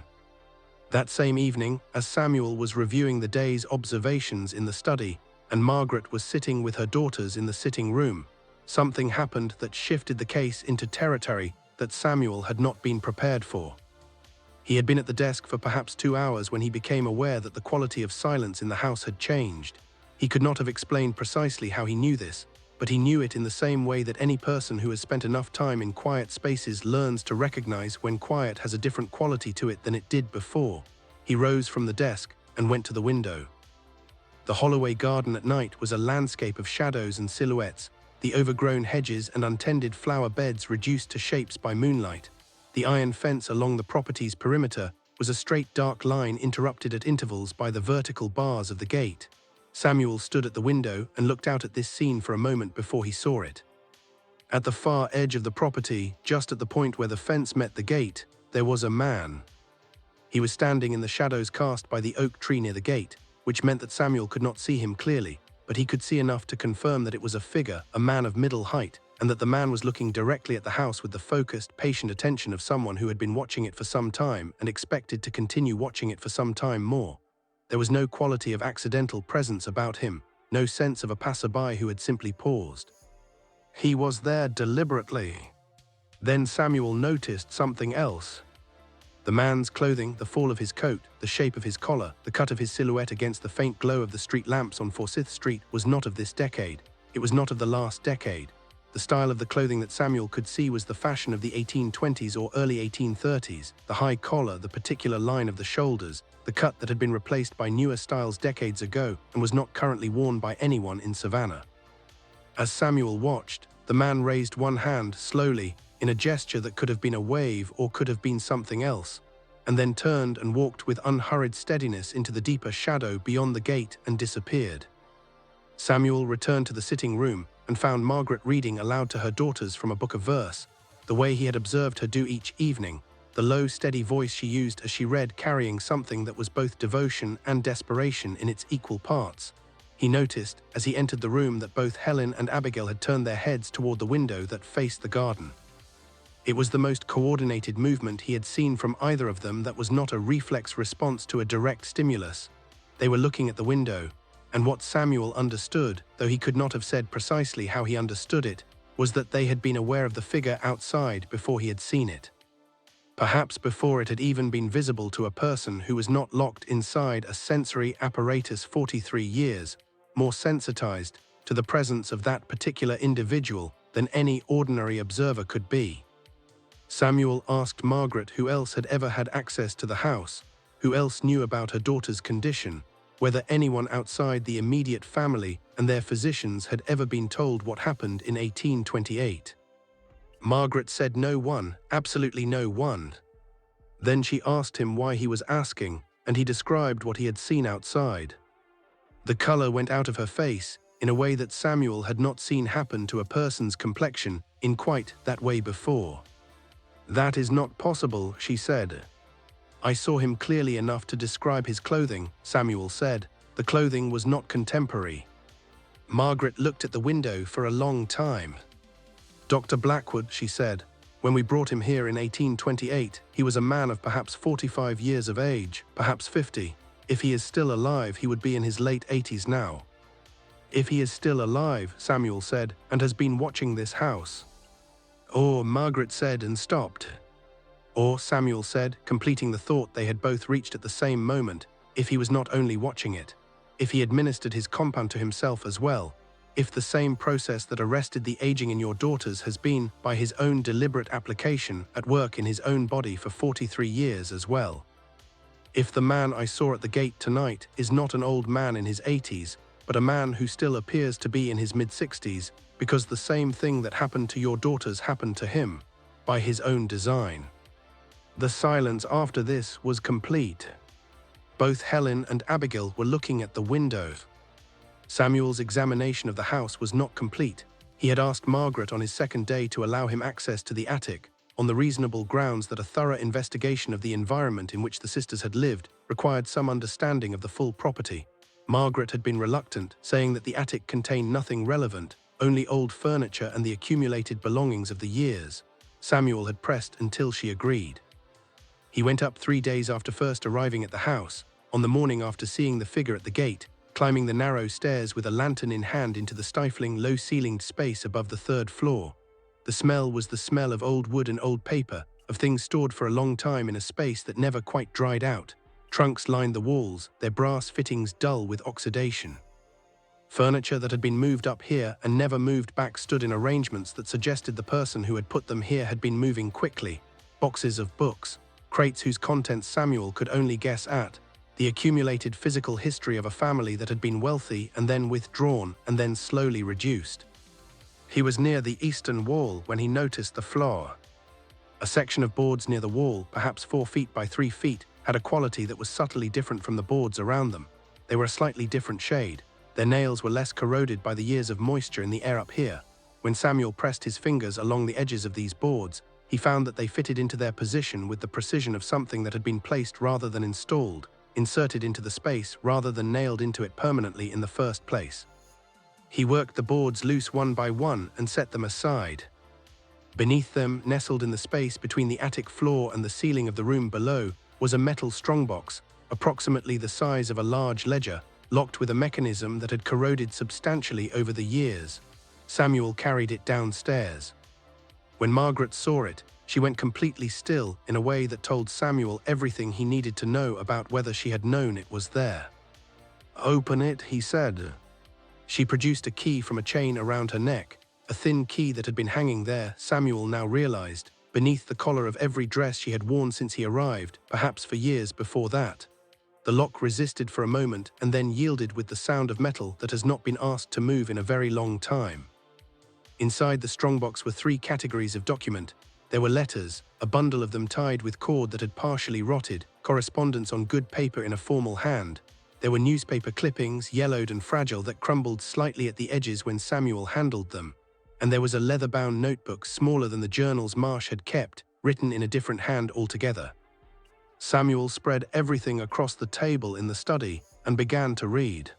That same evening, as Samuel was reviewing the day's observations in the study, and Margaret was sitting with her daughters in the sitting room, something happened that shifted the case into territory that Samuel had not been prepared for. He had been at the desk for perhaps 2 hours when he became aware that the quality of silence in the house had changed. He could not have explained precisely how he knew this, but he knew it in the same way that any person who has spent enough time in quiet spaces learns to recognize when quiet has a different quality to it than it did before. He rose from the desk and went to the window. The Holloway garden at night was a landscape of shadows and silhouettes, the overgrown hedges and untended flower beds reduced to shapes by moonlight. The iron fence along the property's perimeter was a straight dark line interrupted at intervals by the vertical bars of the gate. Samuel stood at the window and looked out at this scene for a moment before he saw it. At the far edge of the property, just at the point where the fence met the gate, there was a man. He was standing in the shadows cast by the oak tree near the gate, which meant that Samuel could not see him clearly, but he could see enough to confirm that it was a figure, a man of middle height, and that the man was looking directly at the house with the focused, patient attention of someone who had been watching it for some time and expected to continue watching it for some time more. There was no quality of accidental presence about him, no sense of a passerby who had simply paused. He was there deliberately. Then Samuel noticed something else. The man's clothing, the fall of his coat, the shape of his collar, the cut of his silhouette against the faint glow of the street lamps on Forsyth Street was not of this decade. It was not of the last decade. The style of the clothing that Samuel could see was the fashion of the 1820s or early 1830s, the high collar, the particular line of the shoulders, the cut that had been replaced by newer styles decades ago and was not currently worn by anyone in Savannah. As Samuel watched, the man raised one hand slowly, in a gesture that could have been a wave or could have been something else, and then turned and walked with unhurried steadiness into the deeper shadow beyond the gate and disappeared. Samuel returned to the sitting room and found Margaret reading aloud to her daughters from a book of verse, the way he had observed her do each evening, the low, steady voice she used as she read carrying something that was both devotion and desperation in its equal parts. He noticed, as he entered the room, that both Helen and Abigail had turned their heads toward the window that faced the garden. It was the most coordinated movement he had seen from either of them that was not a reflex response to a direct stimulus. They were looking at the window, and what Samuel understood, though he could not have said precisely how he understood it, was that they had been aware of the figure outside before he had seen it. Perhaps before it had even been visible to a person who was not locked inside a sensory apparatus 43 years, more sensitized to the presence of that particular individual than any ordinary observer could be. Samuel asked Margaret who else had ever had access to the house, who else knew about her daughter's condition, whether anyone outside the immediate family and their physicians had ever been told what happened in 1828. Margaret said no one, absolutely no one. Then she asked him why he was asking, and he described what he had seen outside. The color went out of her face in a way that Samuel had not seen happen to a person's complexion in quite that way before. "That is not possible," she said. "I saw him clearly enough to describe his clothing," Samuel said. "The clothing was not contemporary." Margaret looked at the window for a long time. "Dr. Blackwood," she said, "when we brought him here in 1828, he was a man of perhaps 45 years of age, perhaps 50. If he is still alive, he would be in his late 80s now." "If he is still alive," Samuel said, "and has been watching this house." "Or," Margaret said and stopped. "Or," Samuel said, completing the thought they had both reached at the same moment, "if he was not only watching it, if he administered his compound to himself as well, if the same process that arrested the aging in your daughters has been, by his own deliberate application, at work in his own body for 43 years as well. If the man I saw at the gate tonight is not an old man in his 80s, but a man who still appears to be in his mid-60s, because the same thing that happened to your daughters happened to him, by his own design." The silence after this was complete. Both Helen and Abigail were looking at the window. Samuel's examination of the house was not complete. He had asked Margaret on his second day to allow him access to the attic, on the reasonable grounds that a thorough investigation of the environment in which the sisters had lived required some understanding of the full property. Margaret had been reluctant, saying that the attic contained nothing relevant, only old furniture and the accumulated belongings of the years. Samuel had pressed until she agreed. He went up 3 days after first arriving at the house, on the morning after seeing the figure at the gate, climbing the narrow stairs with a lantern in hand into the stifling, low-ceilinged space above the 3rd floor. The smell was the smell of old wood and old paper, of things stored for a long time in a space that never quite dried out. Trunks lined the walls, their brass fittings dull with oxidation. Furniture that had been moved up here and never moved back stood in arrangements that suggested the person who had put them here had been moving quickly. Boxes of books, crates whose contents Samuel could only guess at, the accumulated physical history of a family that had been wealthy and then withdrawn and then slowly reduced. He was near the eastern wall when he noticed the floor. A section of boards near the wall, perhaps 4 feet by 3 feet, had a quality that was subtly different from the boards around them. They were a slightly different shade. Their nails were less corroded by the years of moisture in the air up here. When Samuel pressed his fingers along the edges of these boards, he found that they fitted into their position with the precision of something that had been placed rather than installed, inserted into the space rather than nailed into it permanently in the first place. He worked the boards loose one by one and set them aside. Beneath them, nestled in the space between the attic floor and the ceiling of the room below, was a metal strongbox, approximately the size of a large ledger, locked with a mechanism that had corroded substantially over the years. Samuel carried it downstairs. When Margaret saw it, she went completely still in a way that told Samuel everything he needed to know about whether she had known it was there. "Open it," he said. She produced a key from a chain around her neck, a thin key that had been hanging there, Samuel now realized, beneath the collar of every dress she had worn since he arrived, perhaps for years before that. The lock resisted for a moment and then yielded with the sound of metal that has not been asked to move in a very long time. Inside the strongbox were 3 categories of document. There were letters, a bundle of them tied with cord that had partially rotted, correspondence on good paper in a formal hand. There were newspaper clippings, yellowed and fragile, that crumbled slightly at the edges when Samuel handled them. And there was a leather-bound notebook smaller than the journals Marsh had kept, written in a different hand altogether. Samuel spread everything across the table in the study and began to read.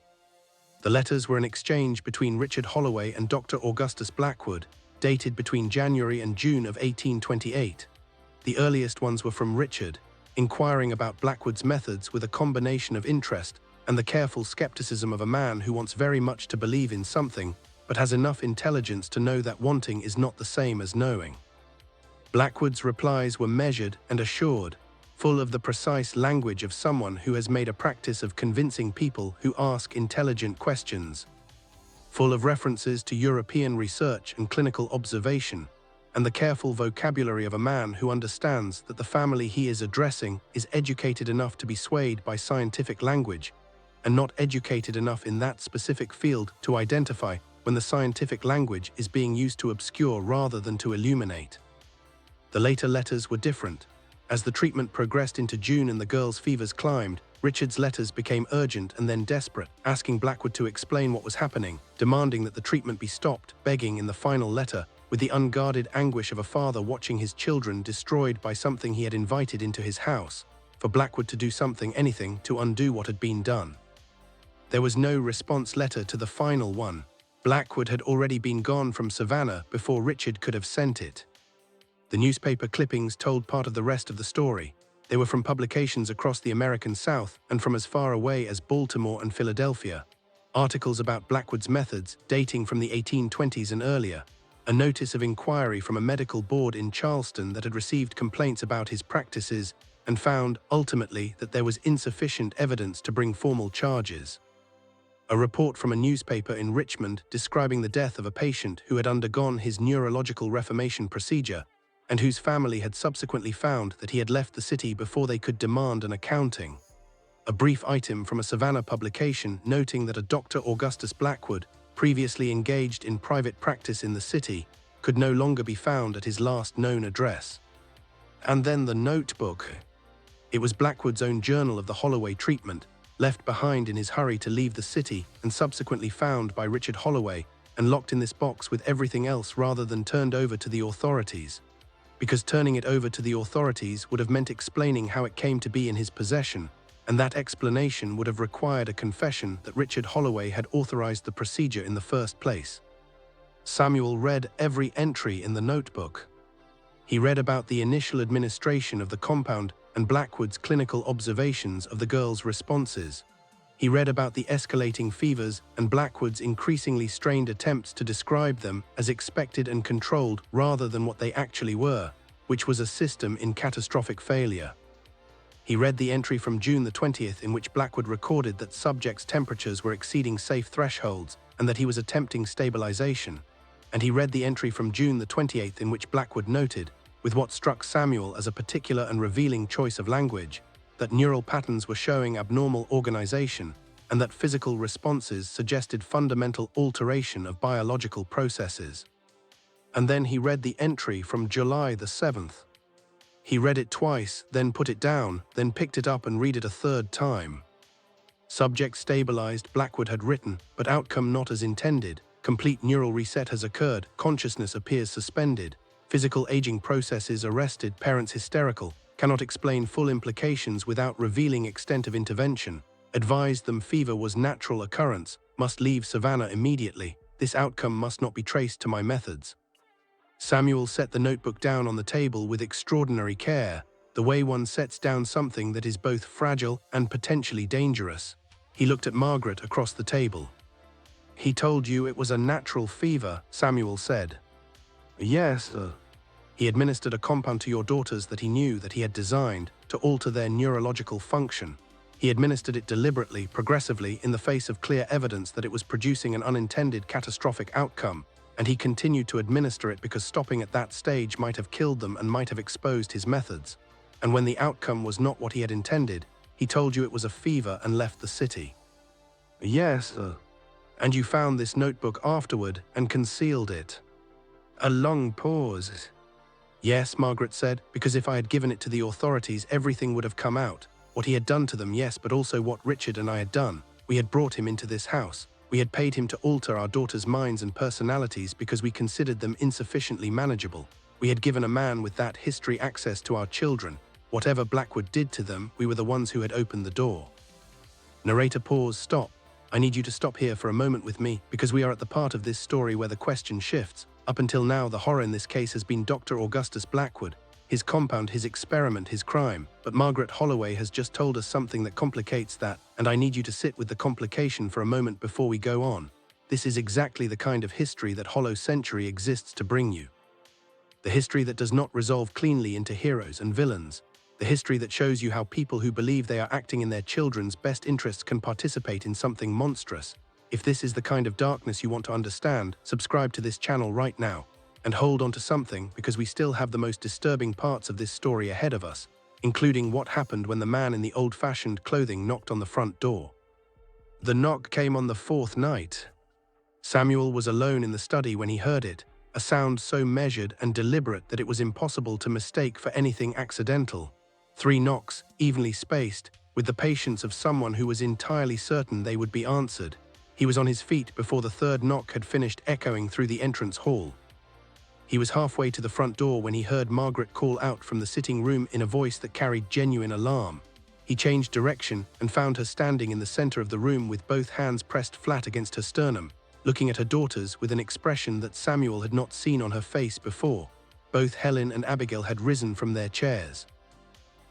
The letters were an exchange between Richard Holloway and Dr. Augustus Blackwood, dated between January and June of 1828. The earliest ones were from Richard, inquiring about Blackwood's methods with a combination of interest and the careful skepticism of a man who wants very much to believe in something, but has enough intelligence to know that wanting is not the same as knowing. Blackwood's replies were measured and assured, full of the precise language of someone who has made a practice of convincing people who ask intelligent questions, full of references to European research and clinical observation, and the careful vocabulary of a man who understands that the family he is addressing is educated enough to be swayed by scientific language, and not educated enough in that specific field to identify when the scientific language is being used to obscure rather than to illuminate. The later letters were different. As the treatment progressed into June and the girl's fevers climbed, Richard's letters became urgent and then desperate, asking Blackwood to explain what was happening, demanding that the treatment be stopped, begging in the final letter, with the unguarded anguish of a father watching his children destroyed by something he had invited into his house, for Blackwood to do something, anything, to undo what had been done. There was no response letter to the final one. Blackwood had already been gone from Savannah before Richard could have sent it. The newspaper clippings told part of the rest of the story. They were from publications across the American South and from as far away as Baltimore and Philadelphia. Articles about Blackwood's methods dating from the 1820s and earlier. A notice of inquiry from a medical board in Charleston that had received complaints about his practices and found, ultimately, that there was insufficient evidence to bring formal charges. A report from a newspaper in Richmond describing the death of a patient who had undergone his neurological reformation procedure and whose family had subsequently found that he had left the city before they could demand an accounting. A brief item from a Savannah publication noting that a Dr. Augustus Blackwood, previously engaged in private practice in the city, could no longer be found at his last known address. And then the notebook. It was Blackwood's own journal of the Holloway treatment, left behind in his hurry to leave the city and subsequently found by Richard Holloway and locked in this box with everything else rather than turned over to the authorities. Because turning it over to the authorities would have meant explaining how it came to be in his possession, and that explanation would have required a confession that Richard Holloway had authorized the procedure in the first place. Samuel read every entry in the notebook. He read about the initial administration of the compound and Blackwood's clinical observations of the girl's responses. He read about the escalating fevers and Blackwood's increasingly strained attempts to describe them as expected and controlled rather than what they actually were, which was a system in catastrophic failure. He read the entry from June the 20th in which Blackwood recorded that subjects' temperatures were exceeding safe thresholds and that he was attempting stabilization. And he read the entry from June the 28th in which Blackwood noted, with what struck Samuel as a particular and revealing choice of language, that neural patterns were showing abnormal organization, and that physical responses suggested fundamental alteration of biological processes. And then he read the entry from July the 7th. He read it twice, then put it down, then picked it up and read it a third time. Subject stabilized, Blackwood had written, but outcome not as intended. Complete neural reset has occurred, consciousness appears suspended, physical aging processes arrested, parents hysterical, cannot explain full implications without revealing extent of intervention, advised them fever was natural occurrence, must leave Savannah immediately, this outcome must not be traced to my methods. Samuel set the notebook down on the table with extraordinary care, the way one sets down something that is both fragile and potentially dangerous. He looked at Margaret across the table. "He told you it was a natural fever," Samuel said. "Yes, sir." "He administered a compound to your daughters that he knew that he had designed to alter their neurological function. He administered it deliberately, progressively, in the face of clear evidence that it was producing an unintended catastrophic outcome, and he continued to administer it because stopping at that stage might have killed them and might have exposed his methods. And when the outcome was not what he had intended, he told you it was a fever and left the city." "Yes, sir." "And you found this notebook afterward and concealed it." A long pause. "Yes," Margaret said, "because if I had given it to the authorities, everything would have come out. What he had done to them, yes, but also what Richard and I had done. We had brought him into this house. We had paid him to alter our daughters' minds and personalities because we considered them insufficiently manageable. We had given a man with that history access to our children. Whatever Blackwood did to them, we were the ones who had opened the door." Narrator pause, stop. "I need you to stop here for a moment with me, because we are at the part of this story where the question shifts. Up until now, the horror in this case has been Dr. Augustus Blackwood, his compound, his experiment, his crime. But Margaret Holloway has just told us something that complicates that, and I need you to sit with the complication for a moment before we go on. This is exactly the kind of history that Hollow Century exists to bring you. The history that does not resolve cleanly into heroes and villains. The history that shows you how people who believe they are acting in their children's best interests can participate in something monstrous. If this is the kind of darkness you want to understand, subscribe to this channel right now. And hold on to something, because we still have the most disturbing parts of this story ahead of us, including what happened when the man in the old-fashioned clothing knocked on the front door. The knock came on the fourth night. Samuel was alone in the study when he heard it, a sound so measured and deliberate that it was impossible to mistake for anything accidental. 3 knocks, evenly spaced, with the patience of someone who was entirely certain they would be answered. He was on his feet before the third knock had finished echoing through the entrance hall. He was halfway to the front door when he heard Margaret call out from the sitting room in a voice that carried genuine alarm. He changed direction and found her standing in the center of the room with both hands pressed flat against her sternum, looking at her daughters with an expression that Samuel had not seen on her face before. Both Helen and Abigail had risen from their chairs.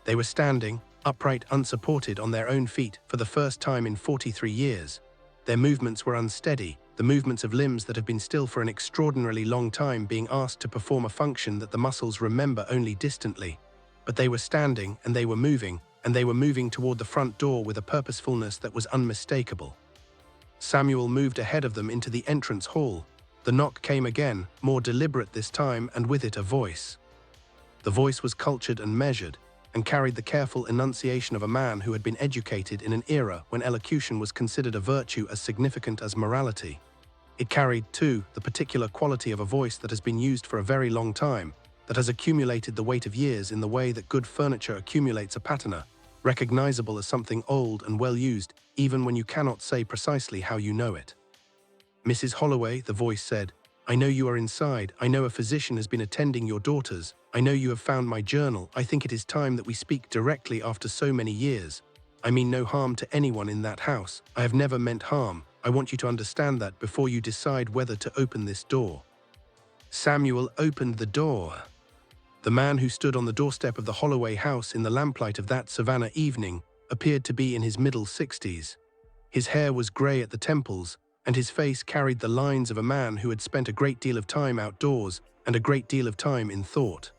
They were standing, upright, unsupported, on their own feet for the first time in 43 years. Their movements were unsteady, the movements of limbs that have been still for an extraordinarily long time, being asked to perform a function that the muscles remember only distantly. But they were standing, and they were moving toward the front door with a purposefulness that was unmistakable. Samuel moved ahead of them into the entrance hall. The knock came again, more deliberate this time, and with it a voice. The voice was cultured and measured, and carried the careful enunciation of a man who had been educated in an era when elocution was considered a virtue as significant as morality. It carried, too, the particular quality of a voice that has been used for a very long time, that has accumulated the weight of years in the way that good furniture accumulates a patina, recognizable as something old and well used, even when you cannot say precisely how you know it. "Mrs. Holloway," the voice said, "I know you are inside. I know a physician has been attending your daughters. I know you have found my journal. I think it is time that we speak directly after so many years. I mean no harm to anyone in that house. I have never meant harm. I want you to understand that before you decide whether to open this door." Samuel opened the door. The man who stood on the doorstep of the Holloway house in the lamplight of that Savannah evening appeared to be in his middle 60s. His hair was grey at the temples, and his face carried the lines of a man who had spent a great deal of time outdoors and a great deal of time in thought.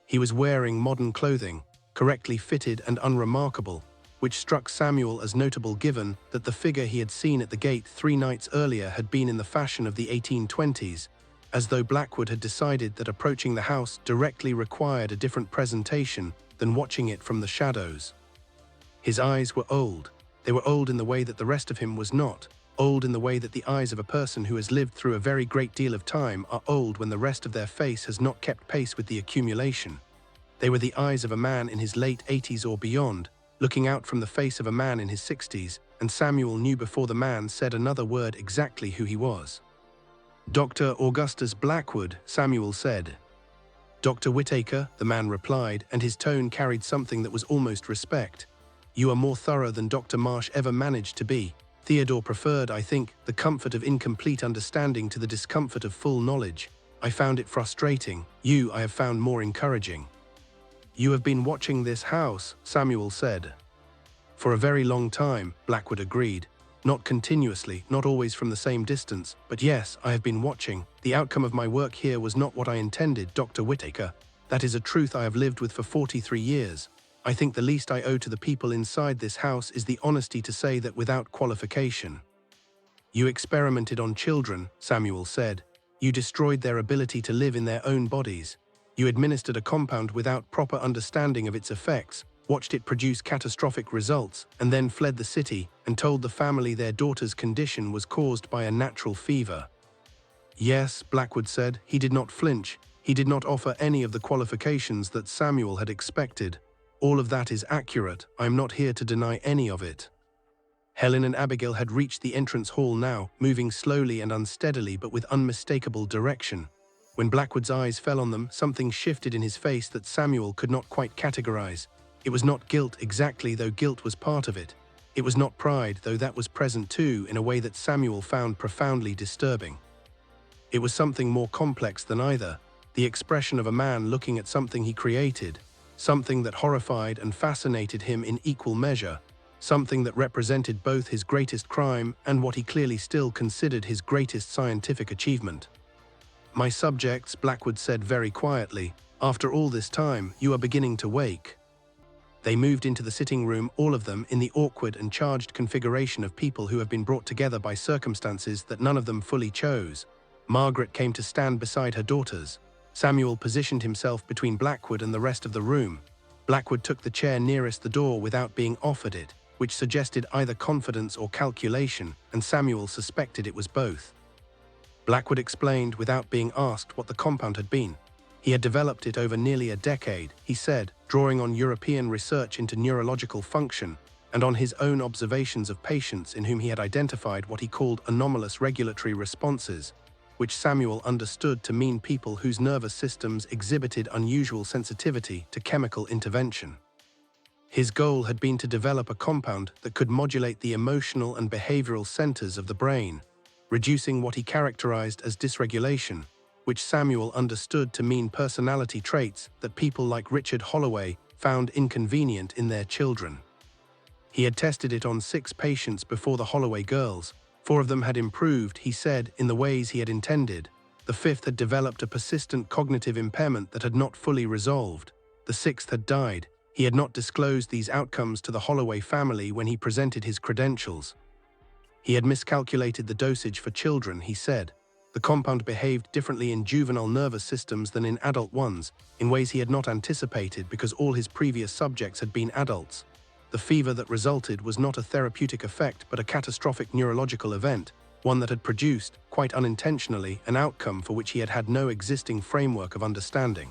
He was wearing modern clothing, correctly fitted and unremarkable, which struck Samuel as notable given that the figure he had seen at the gate 3 nights earlier had been in the fashion of the 1820s, as though Blackwood had decided that approaching the house directly required a different presentation than watching it from the shadows. His eyes were old. They were old in the way that the rest of him was not, old in the way that the eyes of a person who has lived through a very great deal of time are old when the rest of their face has not kept pace with the accumulation. They were the eyes of a man in his late 80s or beyond, looking out from the face of a man in his 60s, and Samuel knew before the man said another word exactly who he was. "Dr. Augustus Blackwood," Samuel said. "Dr. Whittaker," the man replied, and his tone carried something that was almost respect. "You are more thorough than Dr. Marsh ever managed to be. Theodore preferred, I think, the comfort of incomplete understanding to the discomfort of full knowledge. I found it frustrating. You, I have found more encouraging." "You have been watching this house," Samuel said. "For a very long time," Blackwood agreed. "Not continuously, not always from the same distance, but yes, I have been watching. The outcome of my work here was not what I intended, Dr. Whittaker. That is a truth I have lived with for 43 years. I think the least I owe to the people inside this house is the honesty to say that without qualification." "You experimented on children," Samuel said. "You destroyed their ability to live in their own bodies. You administered a compound without proper understanding of its effects, watched it produce catastrophic results, and then fled the city and told the family their daughter's condition was caused by a natural fever." "Yes," Blackwood said. He did not flinch. He did not offer any of the qualifications that Samuel had expected. "All of that is accurate. I am not here to deny any of it." Helen and Abigail had reached the entrance hall now, moving slowly and unsteadily but with unmistakable direction. When Blackwood's eyes fell on them, something shifted in his face that Samuel could not quite categorize. It was not guilt exactly, though guilt was part of it. It was not pride, though that was present too, in a way that Samuel found profoundly disturbing. It was something more complex than either, the expression of a man looking at something he created, something that horrified and fascinated him in equal measure, something that represented both his greatest crime and what he clearly still considered his greatest scientific achievement. "My subjects," Blackwood said very quietly, "after all this time, you are beginning to wake." They moved into the sitting room, all of them in the awkward and charged configuration of people who have been brought together by circumstances that none of them fully chose. Margaret came to stand beside her daughters. Samuel positioned himself between Blackwood and the rest of the room. Blackwood took the chair nearest the door without being offered it, which suggested either confidence or calculation, and Samuel suspected it was both. Blackwood explained without being asked what the compound had been. He had developed it over nearly a decade, he said, drawing on European research into neurological function and on his own observations of patients in whom he had identified what he called anomalous regulatory responses, which Samuel understood to mean people whose nervous systems exhibited unusual sensitivity to chemical intervention. His goal had been to develop a compound that could modulate the emotional and behavioral centers of the brain, reducing what he characterized as dysregulation, which Samuel understood to mean personality traits that people like Richard Holloway found inconvenient in their children. He had tested it on 6 patients before the Holloway girls. 4 of them had improved, he said, in the ways he had intended. The 5th had developed a persistent cognitive impairment that had not fully resolved. The 6th had died. He had not disclosed these outcomes to the Holloway family when he presented his credentials. He had miscalculated the dosage for children, he said. The compound behaved differently in juvenile nervous systems than in adult ones, in ways he had not anticipated because all his previous subjects had been adults. The fever that resulted was not a therapeutic effect but a catastrophic neurological event, one that had produced, quite unintentionally, an outcome for which he had had no existing framework of understanding.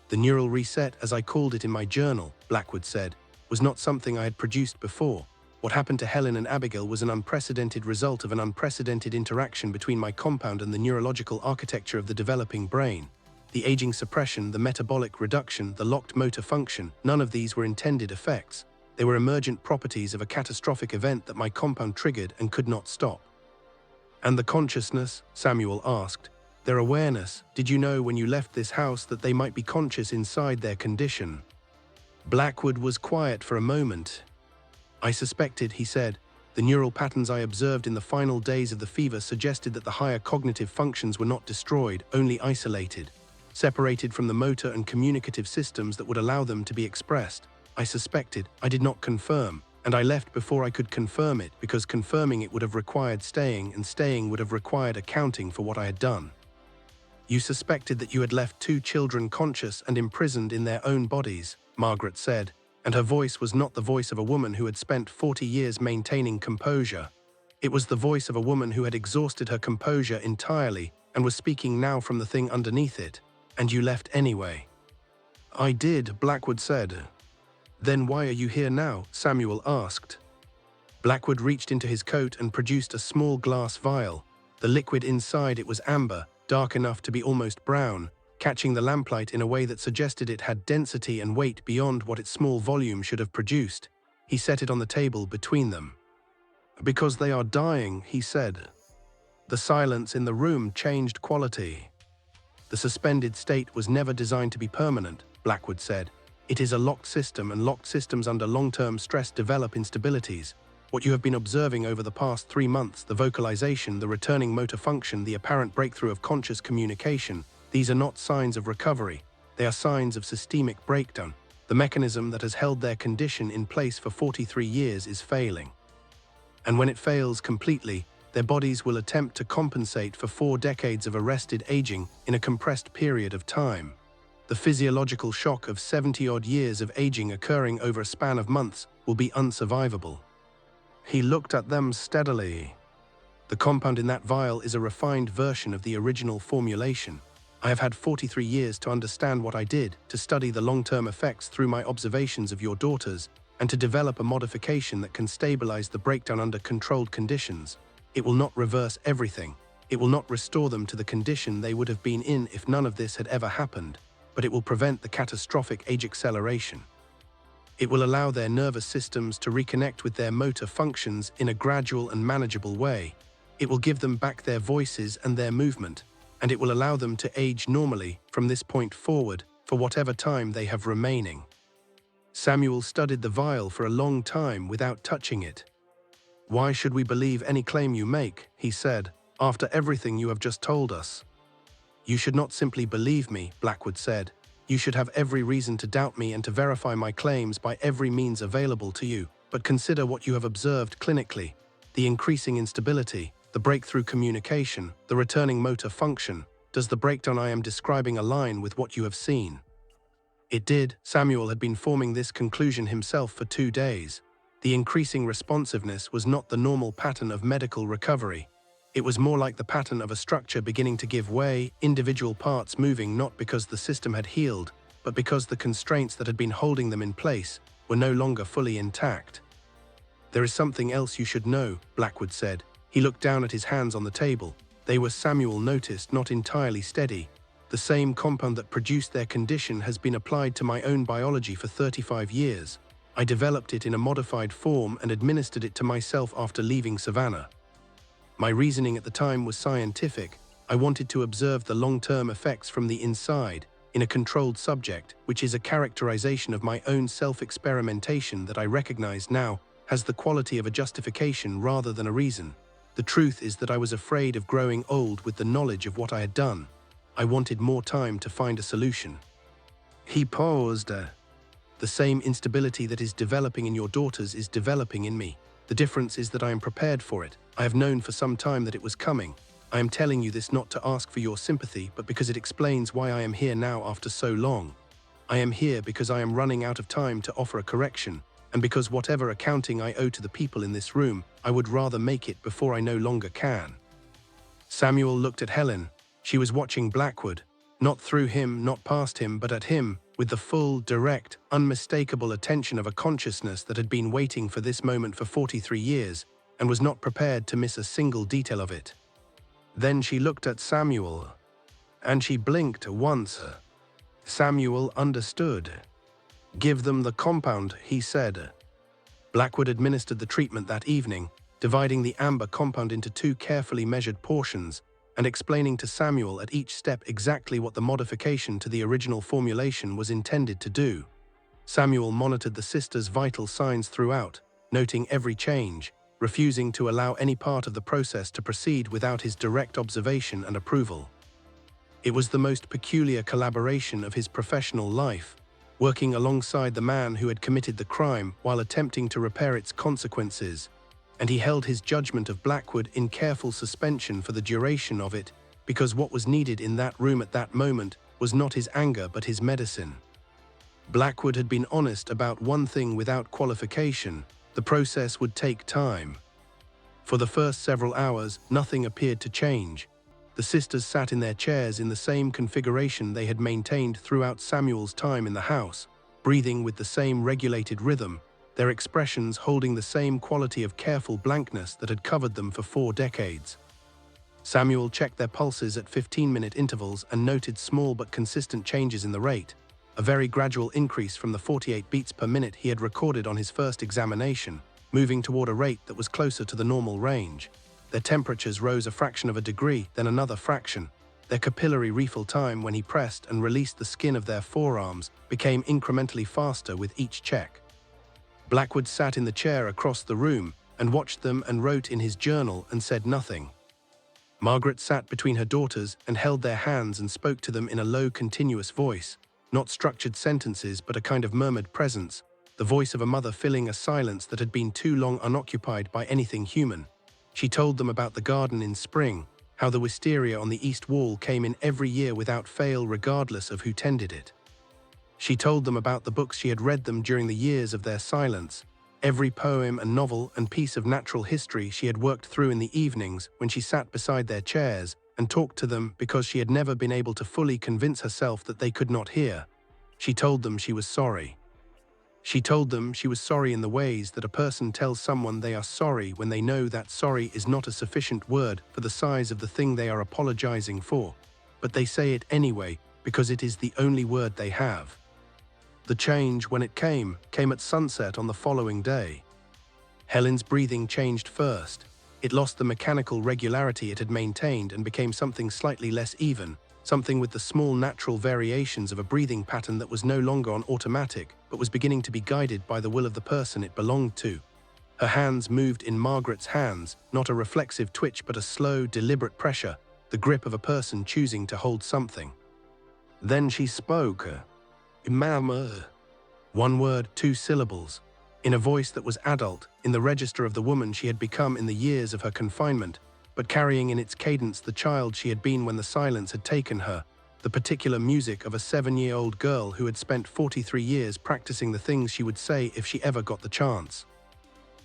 "The neural reset, as I called it in my journal," Blackwood said, "was not something I had produced before. What happened to Helen and Abigail was an unprecedented result of an unprecedented interaction between my compound and the neurological architecture of the developing brain. The aging suppression, the metabolic reduction, the locked motor function, none of these were intended effects. They were emergent properties of a catastrophic event that my compound triggered and could not stop." "And the consciousness?" Samuel asked. "Their awareness, did you know when you left this house that they might be conscious inside their condition?" Blackwood was quiet for a moment. "I suspected," he said. "The neural patterns I observed in the final days of the fever suggested that the higher cognitive functions were not destroyed, only isolated, separated from the motor and communicative systems that would allow them to be expressed. I suspected, I did not confirm, and I left before I could confirm it because confirming it would have required staying, and staying would have required accounting for what I had done. You suspected that you had left 2 children conscious and imprisoned in their own bodies, Margaret said, and her voice was not the voice of a woman who had spent 40 years maintaining composure. It was the voice of a woman who had exhausted her composure entirely and was speaking now from the thing underneath it. And you left anyway. I did, Blackwood said. Then why are you here now? Samuel asked. Blackwood reached into his coat and produced a small glass vial. The liquid inside it was amber, dark enough to be almost brown, catching the lamplight in a way that suggested it had density and weight beyond what its small volume should have produced. He set it on the table between them. Because they are dying, he said. The silence in the room changed quality. The suspended state was never designed to be permanent, Blackwood said. It is a locked system, and locked systems under long-term stress develop instabilities. What you have been observing over the past 3 months, the vocalization, the returning motor function, the apparent breakthrough of conscious communication, these are not signs of recovery. They are signs of systemic breakdown. The mechanism that has held their condition in place for 43 years is failing. And when it fails completely, their bodies will attempt to compensate for 4 decades of arrested aging in a compressed period of time. The physiological shock of 70-odd years of aging occurring over a span of months will be unsurvivable. He looked at them steadily. The compound in that vial is a refined version of the original formulation. I have had 43 years to understand what I did, to study the long-term effects through my observations of your daughters, and to develop a modification that can stabilize the breakdown under controlled conditions. It will not reverse everything. It will not restore them to the condition they would have been in if none of this had ever happened, but it will prevent the catastrophic age acceleration. It will allow their nervous systems to reconnect with their motor functions in a gradual and manageable way. It will give them back their voices and their movement, and it will allow them to age normally from this point forward for whatever time they have remaining. Samuel studied the vial for a long time without touching it. Why should we believe any claim you make, he said, after everything you have just told us? You should not simply believe me, Blackwood said. You should have every reason to doubt me and to verify my claims by every means available to you, but consider what you have observed clinically: the increasing instability, the breakthrough communication, the returning motor function. Does the breakdown I am describing align with what you have seen? It did. Samuel had been forming this conclusion himself for 2 days. The increasing responsiveness was not the normal pattern of medical recovery. It was more like the pattern of a structure beginning to give way, individual parts moving not because the system had healed, but because the constraints that had been holding them in place were no longer fully intact. There is something else you should know, Blackwood said. He looked down at his hands on the table. They were, Samuel noticed, not entirely steady. The same compound that produced their condition has been applied to my own biology for 35 years. I developed it in a modified form and administered it to myself after leaving Savannah. My reasoning at the time was scientific. I wanted to observe the long-term effects from the inside, in a controlled subject, which is a characterization of my own self-experimentation that I recognize now has the quality of a justification rather than a reason. The truth is that I was afraid of growing old with the knowledge of what I had done. I wanted more time to find a solution. He paused. The same instability that is developing in your daughters is developing in me. The difference is that I am prepared for it. I have known for some time that it was coming. I am telling you this not to ask for your sympathy, but because it explains why I am here now after so long. I am here because I am running out of time to offer a correction, and because whatever accounting I owe to the people in this room, I would rather make it before I no longer can. Samuel looked at Helen. She was watching Blackwood, not through him, not past him, but at him, with the full, direct, unmistakable attention of a consciousness that had been waiting for this moment for 43 years and was not prepared to miss a single detail of it. Then she looked at Samuel, and she blinked once. Samuel understood. "Give them the compound," he said. Blackwood administered the treatment that evening, dividing the amber compound into 2 carefully measured portions, and explaining to Samuel at each step exactly what the modification to the original formulation was intended to do. Samuel monitored the sisters' vital signs throughout, noting every change, refusing to allow any part of the process to proceed without his direct observation and approval. It was the most peculiar collaboration of his professional life. working alongside the man who had committed the crime while attempting to repair its consequences, and he held his judgment of Blackwood in careful suspension for the duration of it, because what was needed in that room at that moment was not his anger but his medicine. Blackwood had been honest about one thing without qualification: the process would take time. For the first several hours, nothing appeared to change. The sisters sat in their chairs in the same configuration they had maintained throughout Samuel's time in the house, breathing with the same regulated rhythm, their expressions holding the same quality of careful blankness that had covered them for 4 decades. Samuel checked their pulses at 15-minute intervals and noted small but consistent changes in the rate, a very gradual increase from the 48 beats per minute he had recorded on his first examination, moving toward a rate that was closer to the normal range. Their temperatures rose a fraction of a degree, then another fraction. Their capillary refill time when he pressed and released the skin of their forearms became incrementally faster with each check. Blackwood sat in the chair across the room and watched them and wrote in his journal and said nothing. Margaret sat between her daughters and held their hands and spoke to them in a low, continuous voice, not structured sentences but a kind of murmured presence, the voice of a mother filling a silence that had been too long unoccupied by anything human. She told them about the garden in spring, how the wisteria on the east wall came in every year without fail regardless of who tended it. She told them about the books she had read them during the years of their silence, every poem and novel and piece of natural history she had worked through in the evenings when she sat beside their chairs and talked to them because she had never been able to fully convince herself that they could not hear. She told them she was sorry. She told them she was sorry in the ways that a person tells someone they are sorry when they know that sorry is not a sufficient word for the size of the thing they are apologizing for, but they say it anyway because it is the only word they have. The change, when it came at sunset on the following day. Helen's breathing changed first. It lost the mechanical regularity it had maintained and became something slightly less even, something with the small natural variations of a breathing pattern that was no longer on automatic, but was beginning to be guided by the will of the person it belonged to. Her hands moved in Margaret's hands, not a reflexive twitch but a slow, deliberate pressure, the grip of a person choosing to hold something. Then she spoke. Mama. One word, 2 syllables, in a voice that was adult, in the register of the woman she had become in the years of her confinement, but carrying in its cadence the child she had been when the silence had taken her, the particular music of a 7-year-old girl who had spent 43 years practicing the things she would say if she ever got the chance.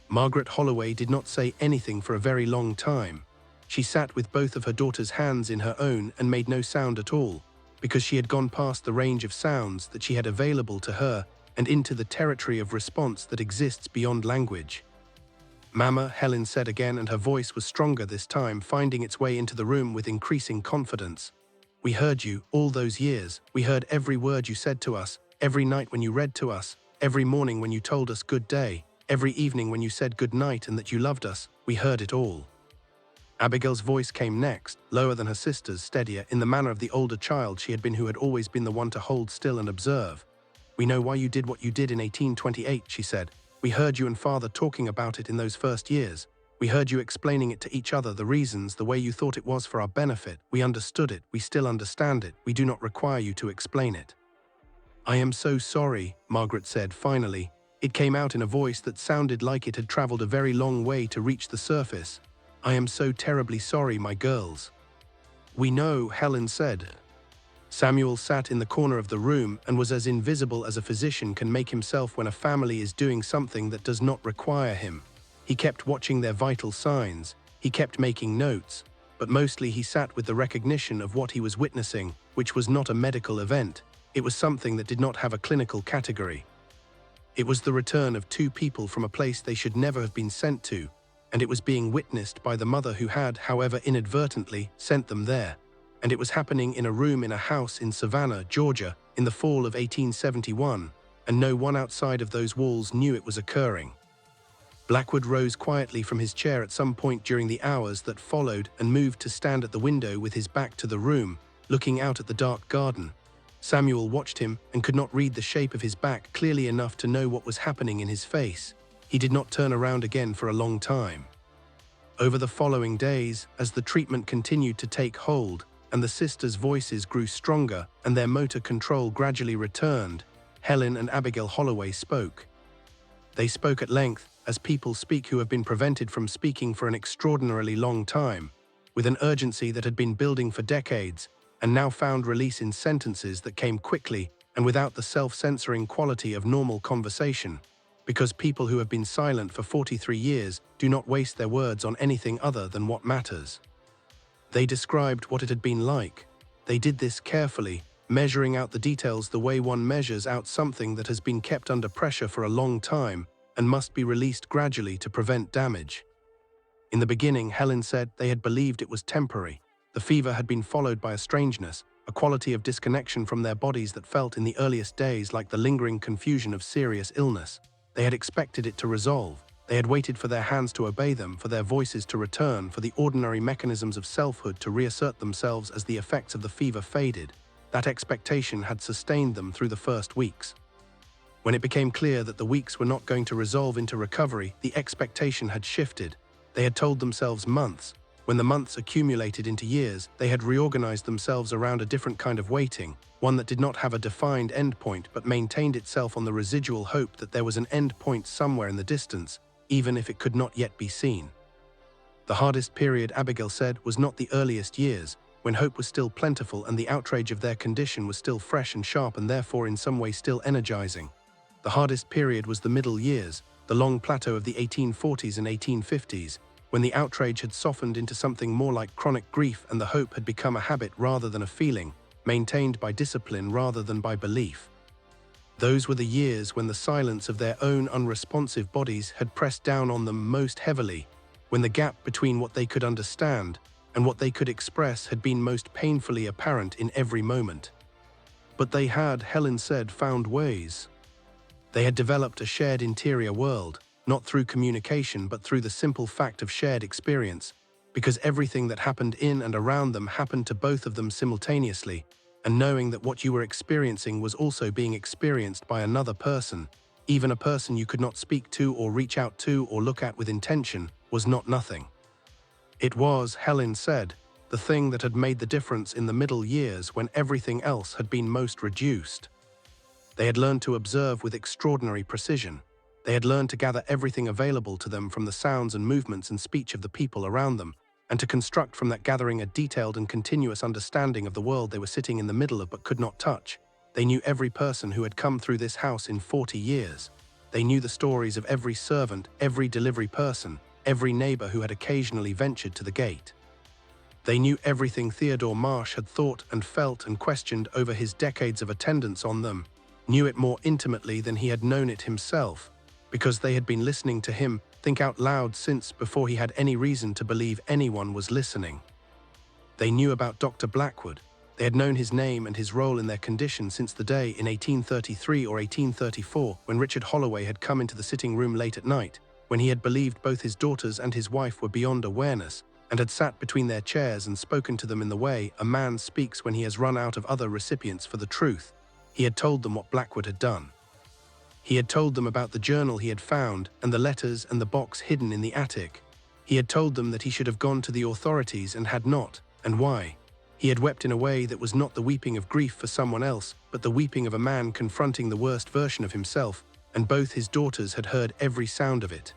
Margaret Holloway did not say anything for a very long time. She sat with both of her daughter's hands in her own and made no sound at all, because she had gone past the range of sounds that she had available to her and into the territory of response that exists beyond language. Mama, Helen said again, and her voice was stronger this time, finding its way into the room with increasing confidence. We heard you all those years. We heard every word you said to us, every night when you read to us, every morning when you told us good day, every evening when you said good night and that you loved us. We heard it all. Abigail's voice came next, lower than her sister's, steadier, in the manner of the older child she had been who had always been the one to hold still and observe. We know why you did what you did in 1828, she said. We heard you and Father talking about it in those first years. We heard you explaining it to each other, the reasons, the way you thought it was for our benefit. We understood it. We still understand it. We do not require you to explain it. I am so sorry, Margaret said finally. It came out in a voice that sounded like it had traveled a very long way to reach the surface. I am so terribly sorry, my girls. We know, Helen said. Samuel sat in the corner of the room and was as invisible as a physician can make himself when a family is doing something that does not require him. He kept watching their vital signs. He kept making notes, but mostly he sat with the recognition of what he was witnessing, which was not a medical event. It was something that did not have a clinical category. It was the return of 2 people from a place they should never have been sent to, and it was being witnessed by the mother who had, however inadvertently, sent them there. And it was happening in a room in a house in Savannah, Georgia, in the fall of 1871, and no one outside of those walls knew it was occurring. Blackwood rose quietly from his chair at some point during the hours that followed and moved to stand at the window with his back to the room, looking out at the dark garden. Samuel watched him and could not read the shape of his back clearly enough to know what was happening in his face. He did not turn around again for a long time. Over the following days, as the treatment continued to take hold, and the sisters' voices grew stronger and their motor control gradually returned, Helen and Abigail Holloway spoke. They spoke at length, as people speak who have been prevented from speaking for an extraordinarily long time, with an urgency that had been building for decades, and now found release in sentences that came quickly and without the self-censoring quality of normal conversation, because people who have been silent for 43 years do not waste their words on anything other than what matters. They described what it had been like. They did this carefully, measuring out the details the way one measures out something that has been kept under pressure for a long time and must be released gradually to prevent damage. In the beginning, Helen said they had believed it was temporary. The fever had been followed by a strangeness, a quality of disconnection from their bodies that felt in the earliest days like the lingering confusion of serious illness. They had expected it to resolve. They had waited for their hands to obey them, for their voices to return, for the ordinary mechanisms of selfhood to reassert themselves as the effects of the fever faded. That expectation had sustained them through the first weeks. When it became clear that the weeks were not going to resolve into recovery, the expectation had shifted. They had told themselves months. When the months accumulated into years, they had reorganized themselves around a different kind of waiting, one that did not have a defined endpoint but maintained itself on the residual hope that there was an endpoint somewhere in the distance, even if it could not yet be seen. The hardest period, Abigail said, was not the earliest years, when hope was still plentiful and the outrage of their condition was still fresh and sharp and therefore in some way still energizing. The hardest period was the middle years, the long plateau of the 1840s and 1850s, when the outrage had softened into something more like chronic grief and the hope had become a habit rather than a feeling, maintained by discipline rather than by belief. Those were the years when the silence of their own unresponsive bodies had pressed down on them most heavily, when the gap between what they could understand and what they could express had been most painfully apparent in every moment. But they had, Helen said, found ways. They had developed a shared interior world, not through communication but through the simple fact of shared experience, because everything that happened in and around them happened to both of them simultaneously, and knowing that what you were experiencing was also being experienced by another person, even a person you could not speak to or reach out to or look at with intention, was not nothing. It was, Helen said, the thing that had made the difference in the middle years when everything else had been most reduced. They had learned to observe with extraordinary precision. They had learned to gather everything available to them from the sounds and movements and speech of the people around them, and to construct from that gathering a detailed and continuous understanding of the world they were sitting in the middle of but could not touch. They knew every person who had come through this house in 40 years. They knew the stories of every servant, every delivery person, every neighbor who had occasionally ventured to the gate. They knew everything Theodore Marsh had thought and felt and questioned over his decades of attendance on them, knew it more intimately than he had known it himself, because they had been listening to him think out loud since before he had any reason to believe anyone was listening. They knew about Dr. Blackwood. They had known his name and his role in their condition since the day in 1833 or 1834 when Richard Holloway had come into the sitting room late at night, when he had believed both his daughters and his wife were beyond awareness, and had sat between their chairs and spoken to them in the way a man speaks when he has run out of other recipients for the truth. He had told them what Blackwood had done. He had told them about the journal he had found and the letters and the box hidden in the attic. He had told them that he should have gone to the authorities and had not, and why. He had wept in a way that was not the weeping of grief for someone else, but the weeping of a man confronting the worst version of himself, and both his daughters had heard every sound of it.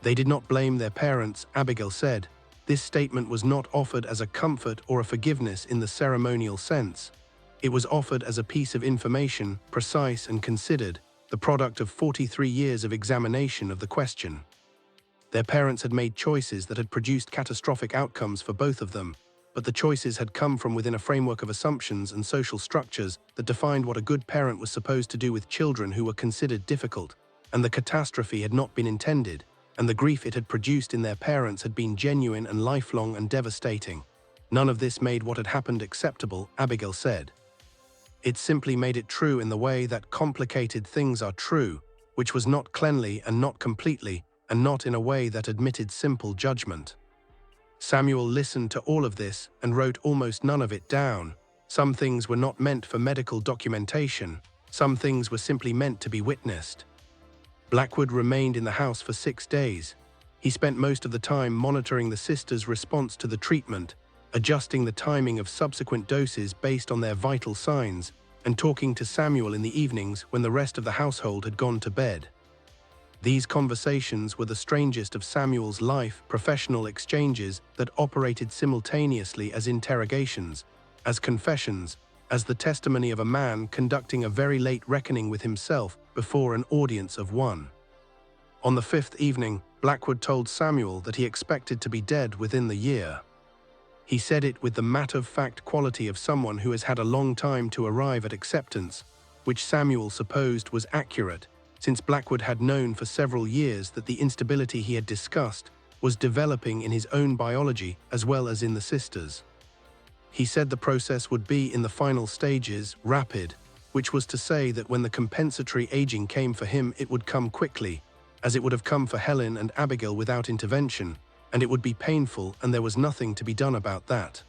They did not blame their parents, Abigail said. This statement was not offered as a comfort or a forgiveness in the ceremonial sense. It was offered as a piece of information, precise and considered, the product of 43 years of examination of the question. Their parents had made choices that had produced catastrophic outcomes for both of them, but the choices had come from within a framework of assumptions and social structures that defined what a good parent was supposed to do with children who were considered difficult, and the catastrophe had not been intended, and the grief it had produced in their parents had been genuine and lifelong and devastating. None of this made what had happened acceptable, Abigail said. It simply made it true in the way that complicated things are true, which was not cleanly and not completely, and not in a way that admitted simple judgment. Samuel listened to all of this and wrote almost none of it down. Some things were not meant for medical documentation. Some things were simply meant to be witnessed. Blackwood remained in the house for 6 days. He spent most of the time monitoring the sisters' response to the treatment, adjusting the timing of subsequent doses based on their vital signs, and talking to Samuel in the evenings when the rest of the household had gone to bed. These conversations were the strangest of Samuel's life professional exchanges that operated simultaneously as interrogations, as confessions, as the testimony of a man conducting a very late reckoning with himself before an audience of one. On the fifth evening, Blackwood told Samuel that he expected to be dead within the year. He said it with the matter-of-fact quality of someone who has had a long time to arrive at acceptance, which Samuel supposed was accurate, since Blackwood had known for several years that the instability he had discussed was developing in his own biology as well as in the sisters'. He said the process would be in the final stages, rapid, which was to say that when the compensatory aging came for him it would come quickly, as it would have come for Helen and Abigail without intervention, and it would be painful and there was nothing to be done about that.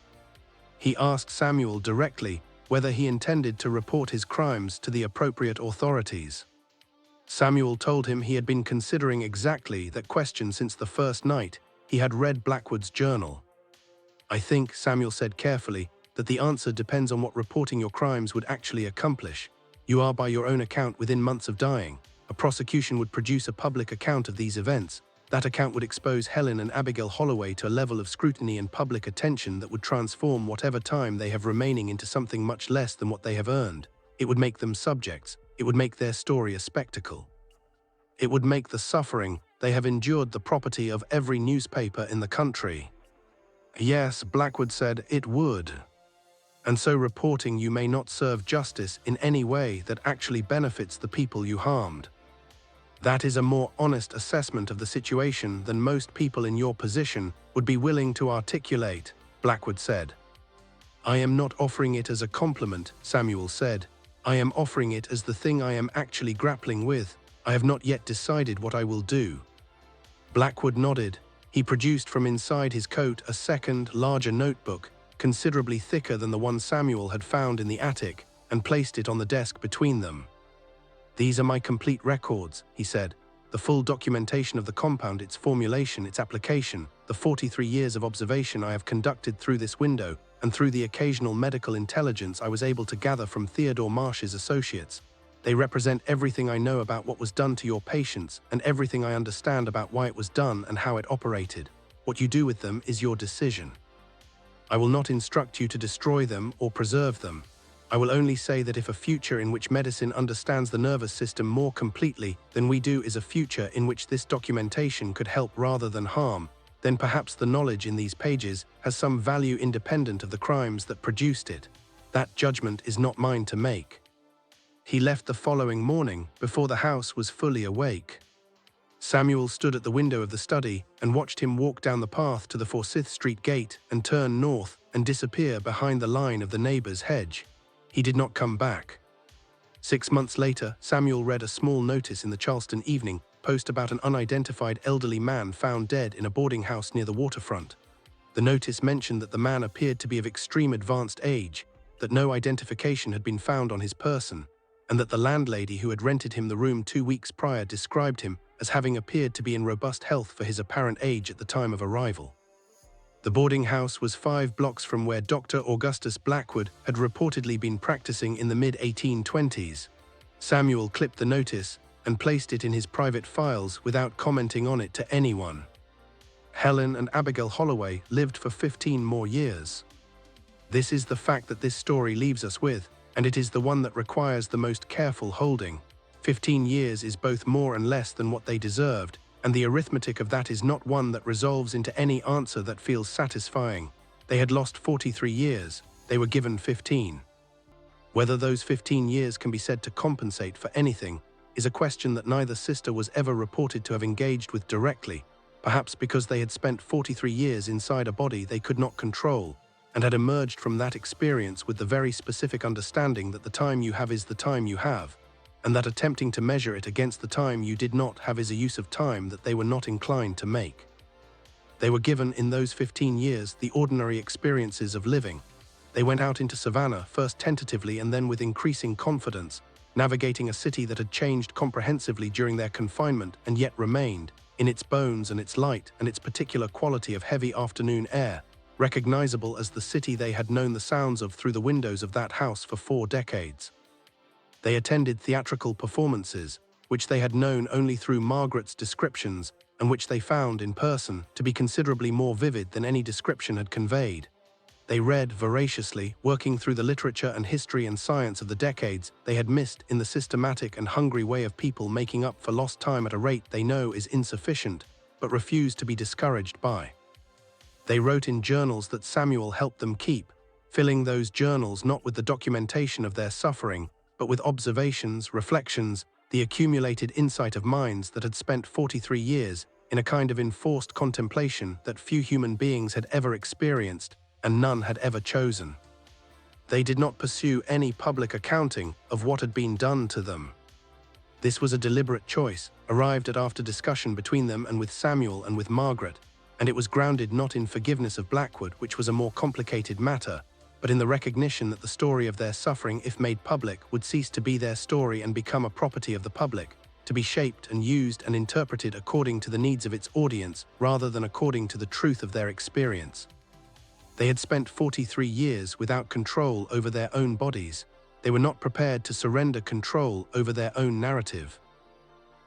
He asked Samuel directly whether he intended to report his crimes to the appropriate authorities. Samuel told him he had been considering exactly that question since the first night he had read Blackwood's journal. "I think," Samuel said carefully, "that the answer depends on what reporting your crimes would actually accomplish. You are by your own account within months of dying. A prosecution would produce a public account of these events. That account would expose Helen and Abigail Holloway to a level of scrutiny and public attention that would transform whatever time they have remaining into something much less than what they have earned. It would make them subjects. It would make their story a spectacle. It would make the suffering they have endured the property of every newspaper in the country." "Yes," Blackwood said, "it would. And so reporting you may not serve justice in any way that actually benefits the people you harmed. That is a more honest assessment of the situation than most people in your position would be willing to articulate," Blackwood said. "I am not offering it as a compliment," Samuel said. "I am offering it as the thing I am actually grappling with. I have not yet decided what I will do." Blackwood nodded. He produced from inside his coat a second, larger notebook, considerably thicker than the one Samuel had found in the attic, and placed it on the desk between them. "These are my complete records," he said. "The full documentation of the compound, its formulation, its application, the 43 years of observation I have conducted through this window, and through the occasional medical intelligence I was able to gather from Theodore Marsh's associates. They represent everything I know about what was done to your patients and everything I understand about why it was done and how it operated. What you do with them is your decision. I will not instruct you to destroy them or preserve them. I will only say that if a future in which medicine understands the nervous system more completely than we do is a future in which this documentation could help rather than harm, then perhaps the knowledge in these pages has some value independent of the crimes that produced it. That judgment is not mine to make." He left the following morning before the house was fully awake. Samuel stood at the window of the study and watched him walk down the path to the Forsyth Street gate and turn north and disappear behind the line of the neighbor's hedge. He did not come back. 6 months later, Samuel read a small notice in the Charleston Evening Post about an unidentified elderly man found dead in a boarding house near the waterfront. The notice mentioned that the man appeared to be of extreme advanced age, that no identification had been found on his person, and that the landlady who had rented him the room 2 weeks prior described him as having appeared to be in robust health for his apparent age at the time of arrival. The boarding house was 5 blocks from where Dr. Augustus Blackwood had reportedly been practicing in the mid-1820s. Samuel clipped the notice and placed it in his private files without commenting on it to anyone. Helen and Abigail Holloway lived for 15 more years. This is the fact that this story leaves us with, and it is the one that requires the most careful holding. 15 years is both more and less than what they deserved, and the arithmetic of that is not one that resolves into any answer that feels satisfying. They had lost 43 years, they were given 15. Whether those 15 years can be said to compensate for anything is a question that neither sister was ever reported to have engaged with directly, perhaps because they had spent 43 years inside a body they could not control, and had emerged from that experience with the very specific understanding that the time you have is the time you have, and that attempting to measure it against the time you did not have is a use of time that they were not inclined to make. They were given in those 15 years the ordinary experiences of living. They went out into Savannah, first tentatively and then with increasing confidence, navigating a city that had changed comprehensively during their confinement and yet remained, in its bones and its light and its particular quality of heavy afternoon air, recognizable as the city they had known the sounds of through the windows of that house for 4 decades. They attended theatrical performances, which they had known only through Margaret's descriptions and which they found in person to be considerably more vivid than any description had conveyed. They read voraciously, working through the literature and history and science of the decades they had missed in the systematic and hungry way of people making up for lost time at a rate they know is insufficient, but refuse to be discouraged by. They wrote in journals that Samuel helped them keep, filling those journals not with the documentation of their suffering, but with observations, reflections, the accumulated insight of minds that had spent 43 years in a kind of enforced contemplation that few human beings had ever experienced and none had ever chosen. They did not pursue any public accounting of what had been done to them. This was a deliberate choice, arrived at after discussion between them and with Samuel and with Margaret, and it was grounded not in forgiveness of Blackwood, which was a more complicated matter, but in the recognition that the story of their suffering, if made public, would cease to be their story and become a property of the public, to be shaped and used and interpreted according to the needs of its audience rather than according to the truth of their experience. They had spent 43 years without control over their own bodies. They were not prepared to surrender control over their own narrative.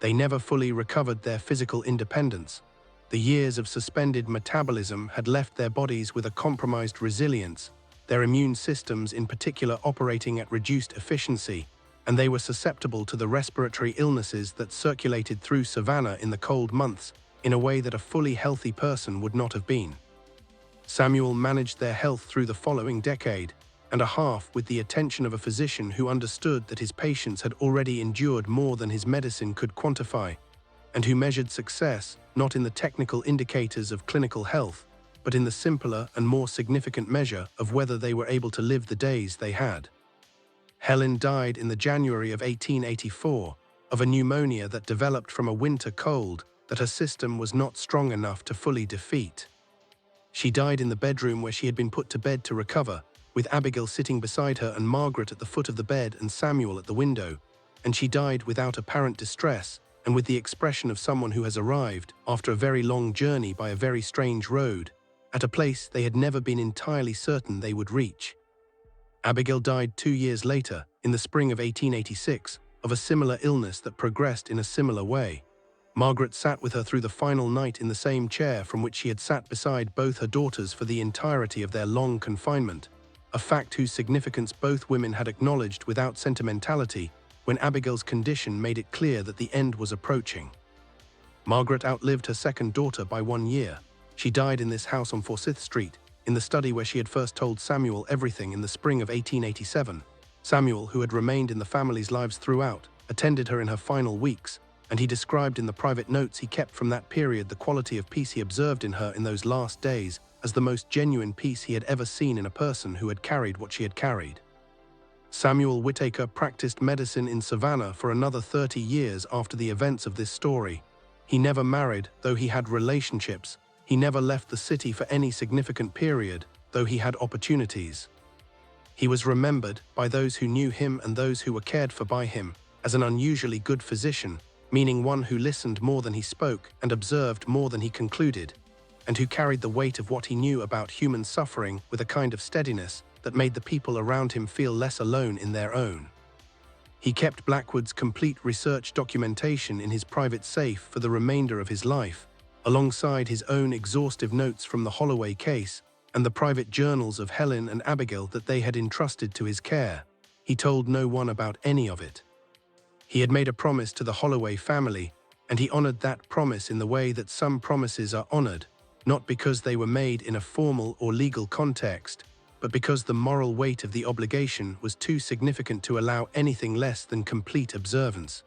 They never fully recovered their physical independence. The years of suspended metabolism had left their bodies with a compromised resilience, their immune systems in particular operating at reduced efficiency, and they were susceptible to the respiratory illnesses that circulated through Savannah in the cold months in a way that a fully healthy person would not have been. Samuel managed their health through the following decade and a half with the attention of a physician who understood that his patients had already endured more than his medicine could quantify, and who measured success not in the technical indicators of clinical health, but in the simpler and more significant measure of whether they were able to live the days they had. Helen died in the January of 1884 of a pneumonia that developed from a winter cold that her system was not strong enough to fully defeat. She died in the bedroom where she had been put to bed to recover, with Abigail sitting beside her and Margaret at the foot of the bed and Samuel at the window, and she died without apparent distress and with the expression of someone who has arrived, after a very long journey by a very strange road, at a place they had never been entirely certain they would reach. Abigail died 2 years later, in the spring of 1886, of a similar illness that progressed in a similar way. Margaret sat with her through the final night in the same chair from which she had sat beside both her daughters for the entirety of their long confinement, a fact whose significance both women had acknowledged without sentimentality when Abigail's condition made it clear that the end was approaching. Margaret outlived her second daughter by 1 year. She died in this house on Forsyth Street, in the study where she had first told Samuel everything in the spring of 1887. Samuel, who had remained in the family's lives throughout, attended her in her final weeks, and he described in the private notes he kept from that period the quality of peace he observed in her in those last days as the most genuine peace he had ever seen in a person who had carried what she had carried. Samuel Whittaker practiced medicine in Savannah for another 30 years after the events of this story. He never married, though he had relationships. He never left the city for any significant period, though he had opportunities. He was remembered, by those who knew him and those who were cared for by him, as an unusually good physician, meaning one who listened more than he spoke and observed more than he concluded, and who carried the weight of what he knew about human suffering with a kind of steadiness that made the people around him feel less alone in their own. He kept Blackwood's complete research documentation in his private safe for the remainder of his life, alongside his own exhaustive notes from the Holloway case and the private journals of Helen and Abigail that they had entrusted to his care. He told no one about any of it. He had made a promise to the Holloway family, and he honored that promise in the way that some promises are honored, not because they were made in a formal or legal context, but because the moral weight of the obligation was too significant to allow anything less than complete observance.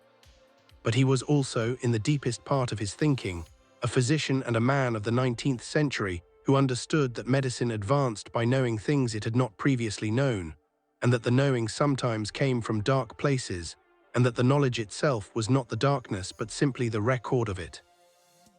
But he was also, in the deepest part of his thinking, a physician and a man of the 19th century who understood that medicine advanced by knowing things it had not previously known, and that the knowing sometimes came from dark places, and that the knowledge itself was not the darkness but simply the record of it.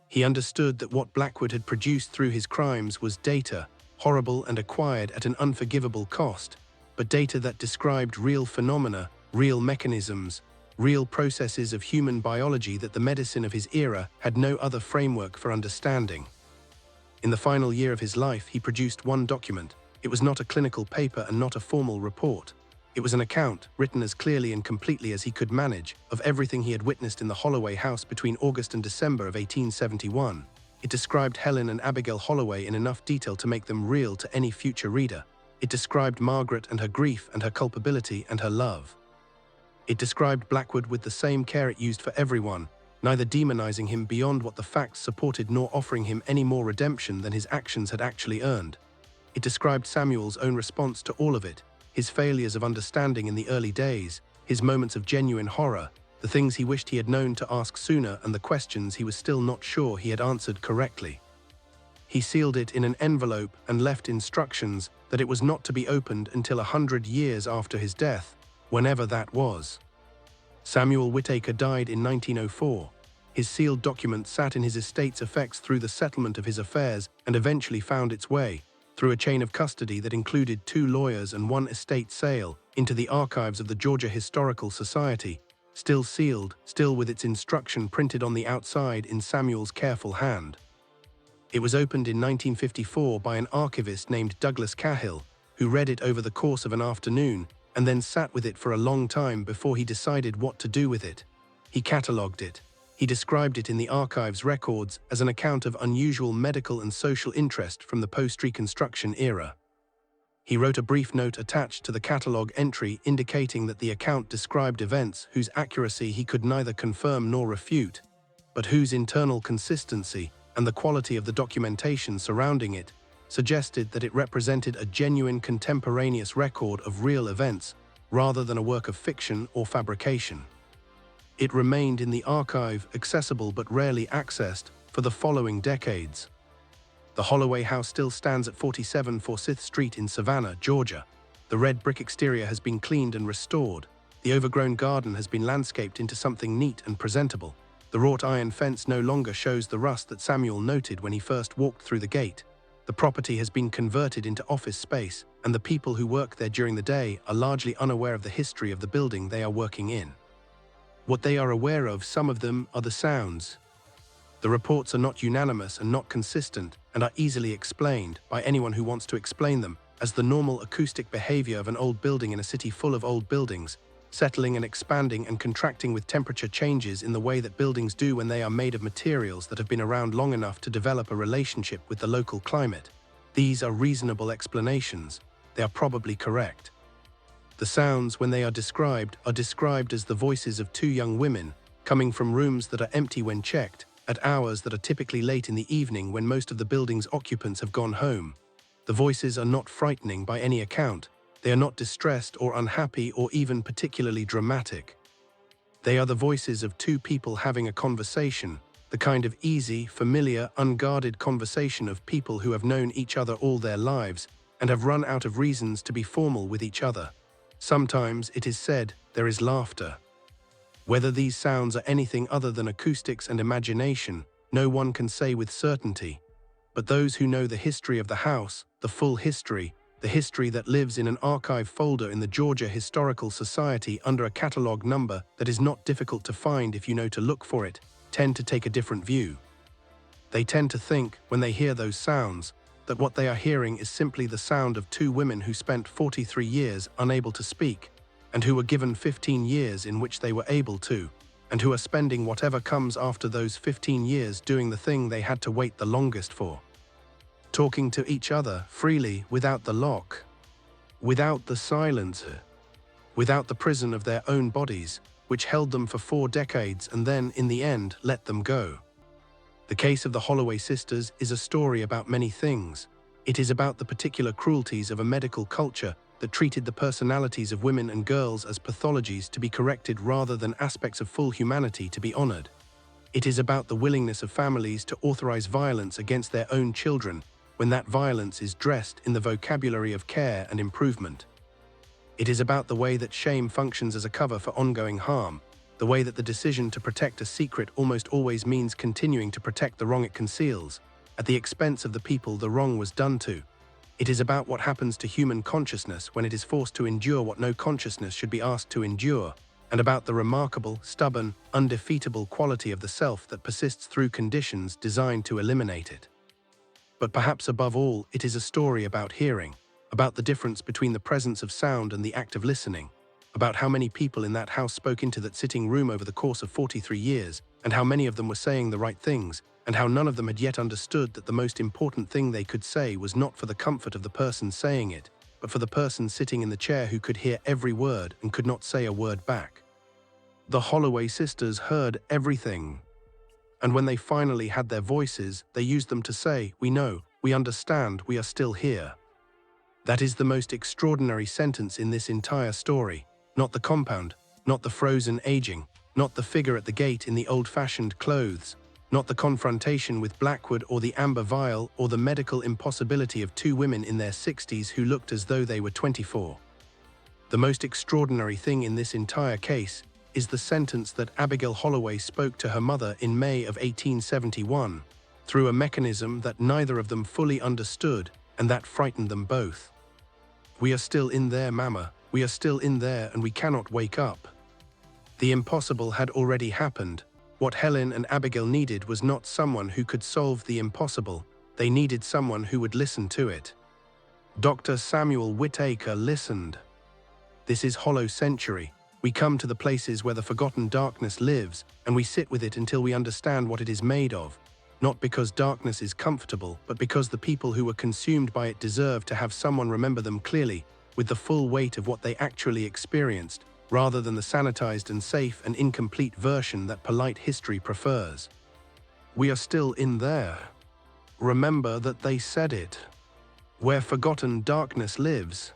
He understood that what Blackwood had produced through his crimes was data, horrible and acquired at an unforgivable cost, but data that described real phenomena, real mechanisms, real processes of human biology that the medicine of his era had no other framework for understanding. In the final year of his life, he produced one document. It was not a clinical paper and not a formal report. It was an account, written as clearly and completely as he could manage, of everything he had witnessed in the Holloway house between August and December of 1871. It described Helen and Abigail Holloway in enough detail to make them real to any future reader. It described Margaret and her grief and her culpability and her love. It described Blackwood with the same care it used for everyone, neither demonizing him beyond what the facts supported nor offering him any more redemption than his actions had actually earned. It described Samuel's own response to all of it, his failures of understanding in the early days, his moments of genuine horror, the things he wished he had known to ask sooner and the questions he was still not sure he had answered correctly. He sealed it in an envelope and left instructions that it was not to be opened until 100 years after his death, whenever that was. Samuel Whittaker died in 1904. His sealed document sat in his estate's effects through the settlement of his affairs and eventually found its way, through a chain of custody that included 2 lawyers and 1 estate sale, into the archives of the Georgia Historical Society, still sealed, still with its instruction printed on the outside in Samuel's careful hand. It was opened in 1954 by an archivist named Douglas Cahill, who read it over the course of an afternoon and then sat with it for a long time before he decided what to do with it. He catalogued it. He described it in the archive's records as an account of unusual medical and social interest from the post-Reconstruction era. He wrote a brief note attached to the catalogue entry indicating that the account described events whose accuracy he could neither confirm nor refute, but whose internal consistency and the quality of the documentation surrounding it suggested that it represented a genuine contemporaneous record of real events rather than a work of fiction or fabrication. It remained in the archive, accessible but rarely accessed, for the following decades. The Holloway house still stands at 47 Forsyth Street in Savannah, Georgia. The red brick exterior has been cleaned and restored. The overgrown garden has been landscaped into something neat and presentable. The wrought iron fence no longer shows the rust that Samuel noted when he first walked through the gate. The property has been converted into office space, and the people who work there during the day are largely unaware of the history of the building they are working in. What they are aware of, some of them, are the sounds. The reports are not unanimous and not consistent, and are easily explained, by anyone who wants to explain them, as the normal acoustic behavior of an old building in a city full of old buildings, settling and expanding and contracting with temperature changes in the way that buildings do when they are made of materials that have been around long enough to develop a relationship with the local climate. These are reasonable explanations. They are probably correct. The sounds, when they are described as the voices of 2 young women, coming from rooms that are empty when checked, at hours that are typically late in the evening when most of the building's occupants have gone home. The voices are not frightening by any account. They are not distressed or unhappy or even particularly dramatic. They are the voices of 2 people having a conversation, the kind of easy, familiar, unguarded conversation of people who have known each other all their lives and have run out of reasons to be formal with each other. Sometimes, it is said, there is laughter. Whether these sounds are anything other than acoustics and imagination, no one can say with certainty. But those who know the history of the house, the full history, the history that lives in an archive folder in the Georgia Historical Society under a catalog number that is not difficult to find if you know to look for it, tend to take a different view. They tend to think, when they hear those sounds, that what they are hearing is simply the sound of 2 women who spent 43 years unable to speak, and who were given 15 years in which they were able to, and who are spending whatever comes after those 15 years doing the thing they had to wait the longest for. Talking to each other freely without the lock, without the silence, without the prison of their own bodies, which held them for 4 decades and then, in the end, let them go. The case of the Holloway sisters is a story about many things. It is about the particular cruelties of a medical culture that treated the personalities of women and girls as pathologies to be corrected rather than aspects of full humanity to be honored. It is about the willingness of families to authorize violence against their own children when that violence is dressed in the vocabulary of care and improvement. It is about the way that shame functions as a cover for ongoing harm, the way that the decision to protect a secret almost always means continuing to protect the wrong it conceals, at the expense of the people the wrong was done to. It is about what happens to human consciousness when it is forced to endure what no consciousness should be asked to endure, and about the remarkable, stubborn, undefeatable quality of the self that persists through conditions designed to eliminate it. But perhaps above all, it is a story about hearing, about the difference between the presence of sound and the act of listening, about how many people in that house spoke into that sitting room over the course of 43 years, and how many of them were saying the right things, and how none of them had yet understood that the most important thing they could say was not for the comfort of the person saying it, but for the person sitting in the chair who could hear every word and could not say a word back. The Holloway sisters heard everything. And when they finally had their voices, they used them to say, "We know, we understand, we are still here." That is the most extraordinary sentence in this entire story. Not the compound, not the frozen aging, not the figure at the gate in the old-fashioned clothes, not the confrontation with Blackwood or the amber vial or the medical impossibility of two women in their 60s who looked as though they were 24. The most extraordinary thing in this entire case is the sentence that Abigail Holloway spoke to her mother in May of 1871, through a mechanism that neither of them fully understood and that frightened them both. "We are still in there, Mama. We are still in there and we cannot wake up." The impossible had already happened. What Helen and Abigail needed was not someone who could solve the impossible. They needed someone who would listen to it. Dr. Samuel Whitaker listened. This is Hollow Century. We come to the places where the forgotten darkness lives, and we sit with it until we understand what it is made of. Not because darkness is comfortable, but because the people who were consumed by it deserve to have someone remember them clearly, with the full weight of what they actually experienced, rather than the sanitized and safe and incomplete version that polite history prefers. We are still in there. Remember that they said it. Where forgotten darkness lives.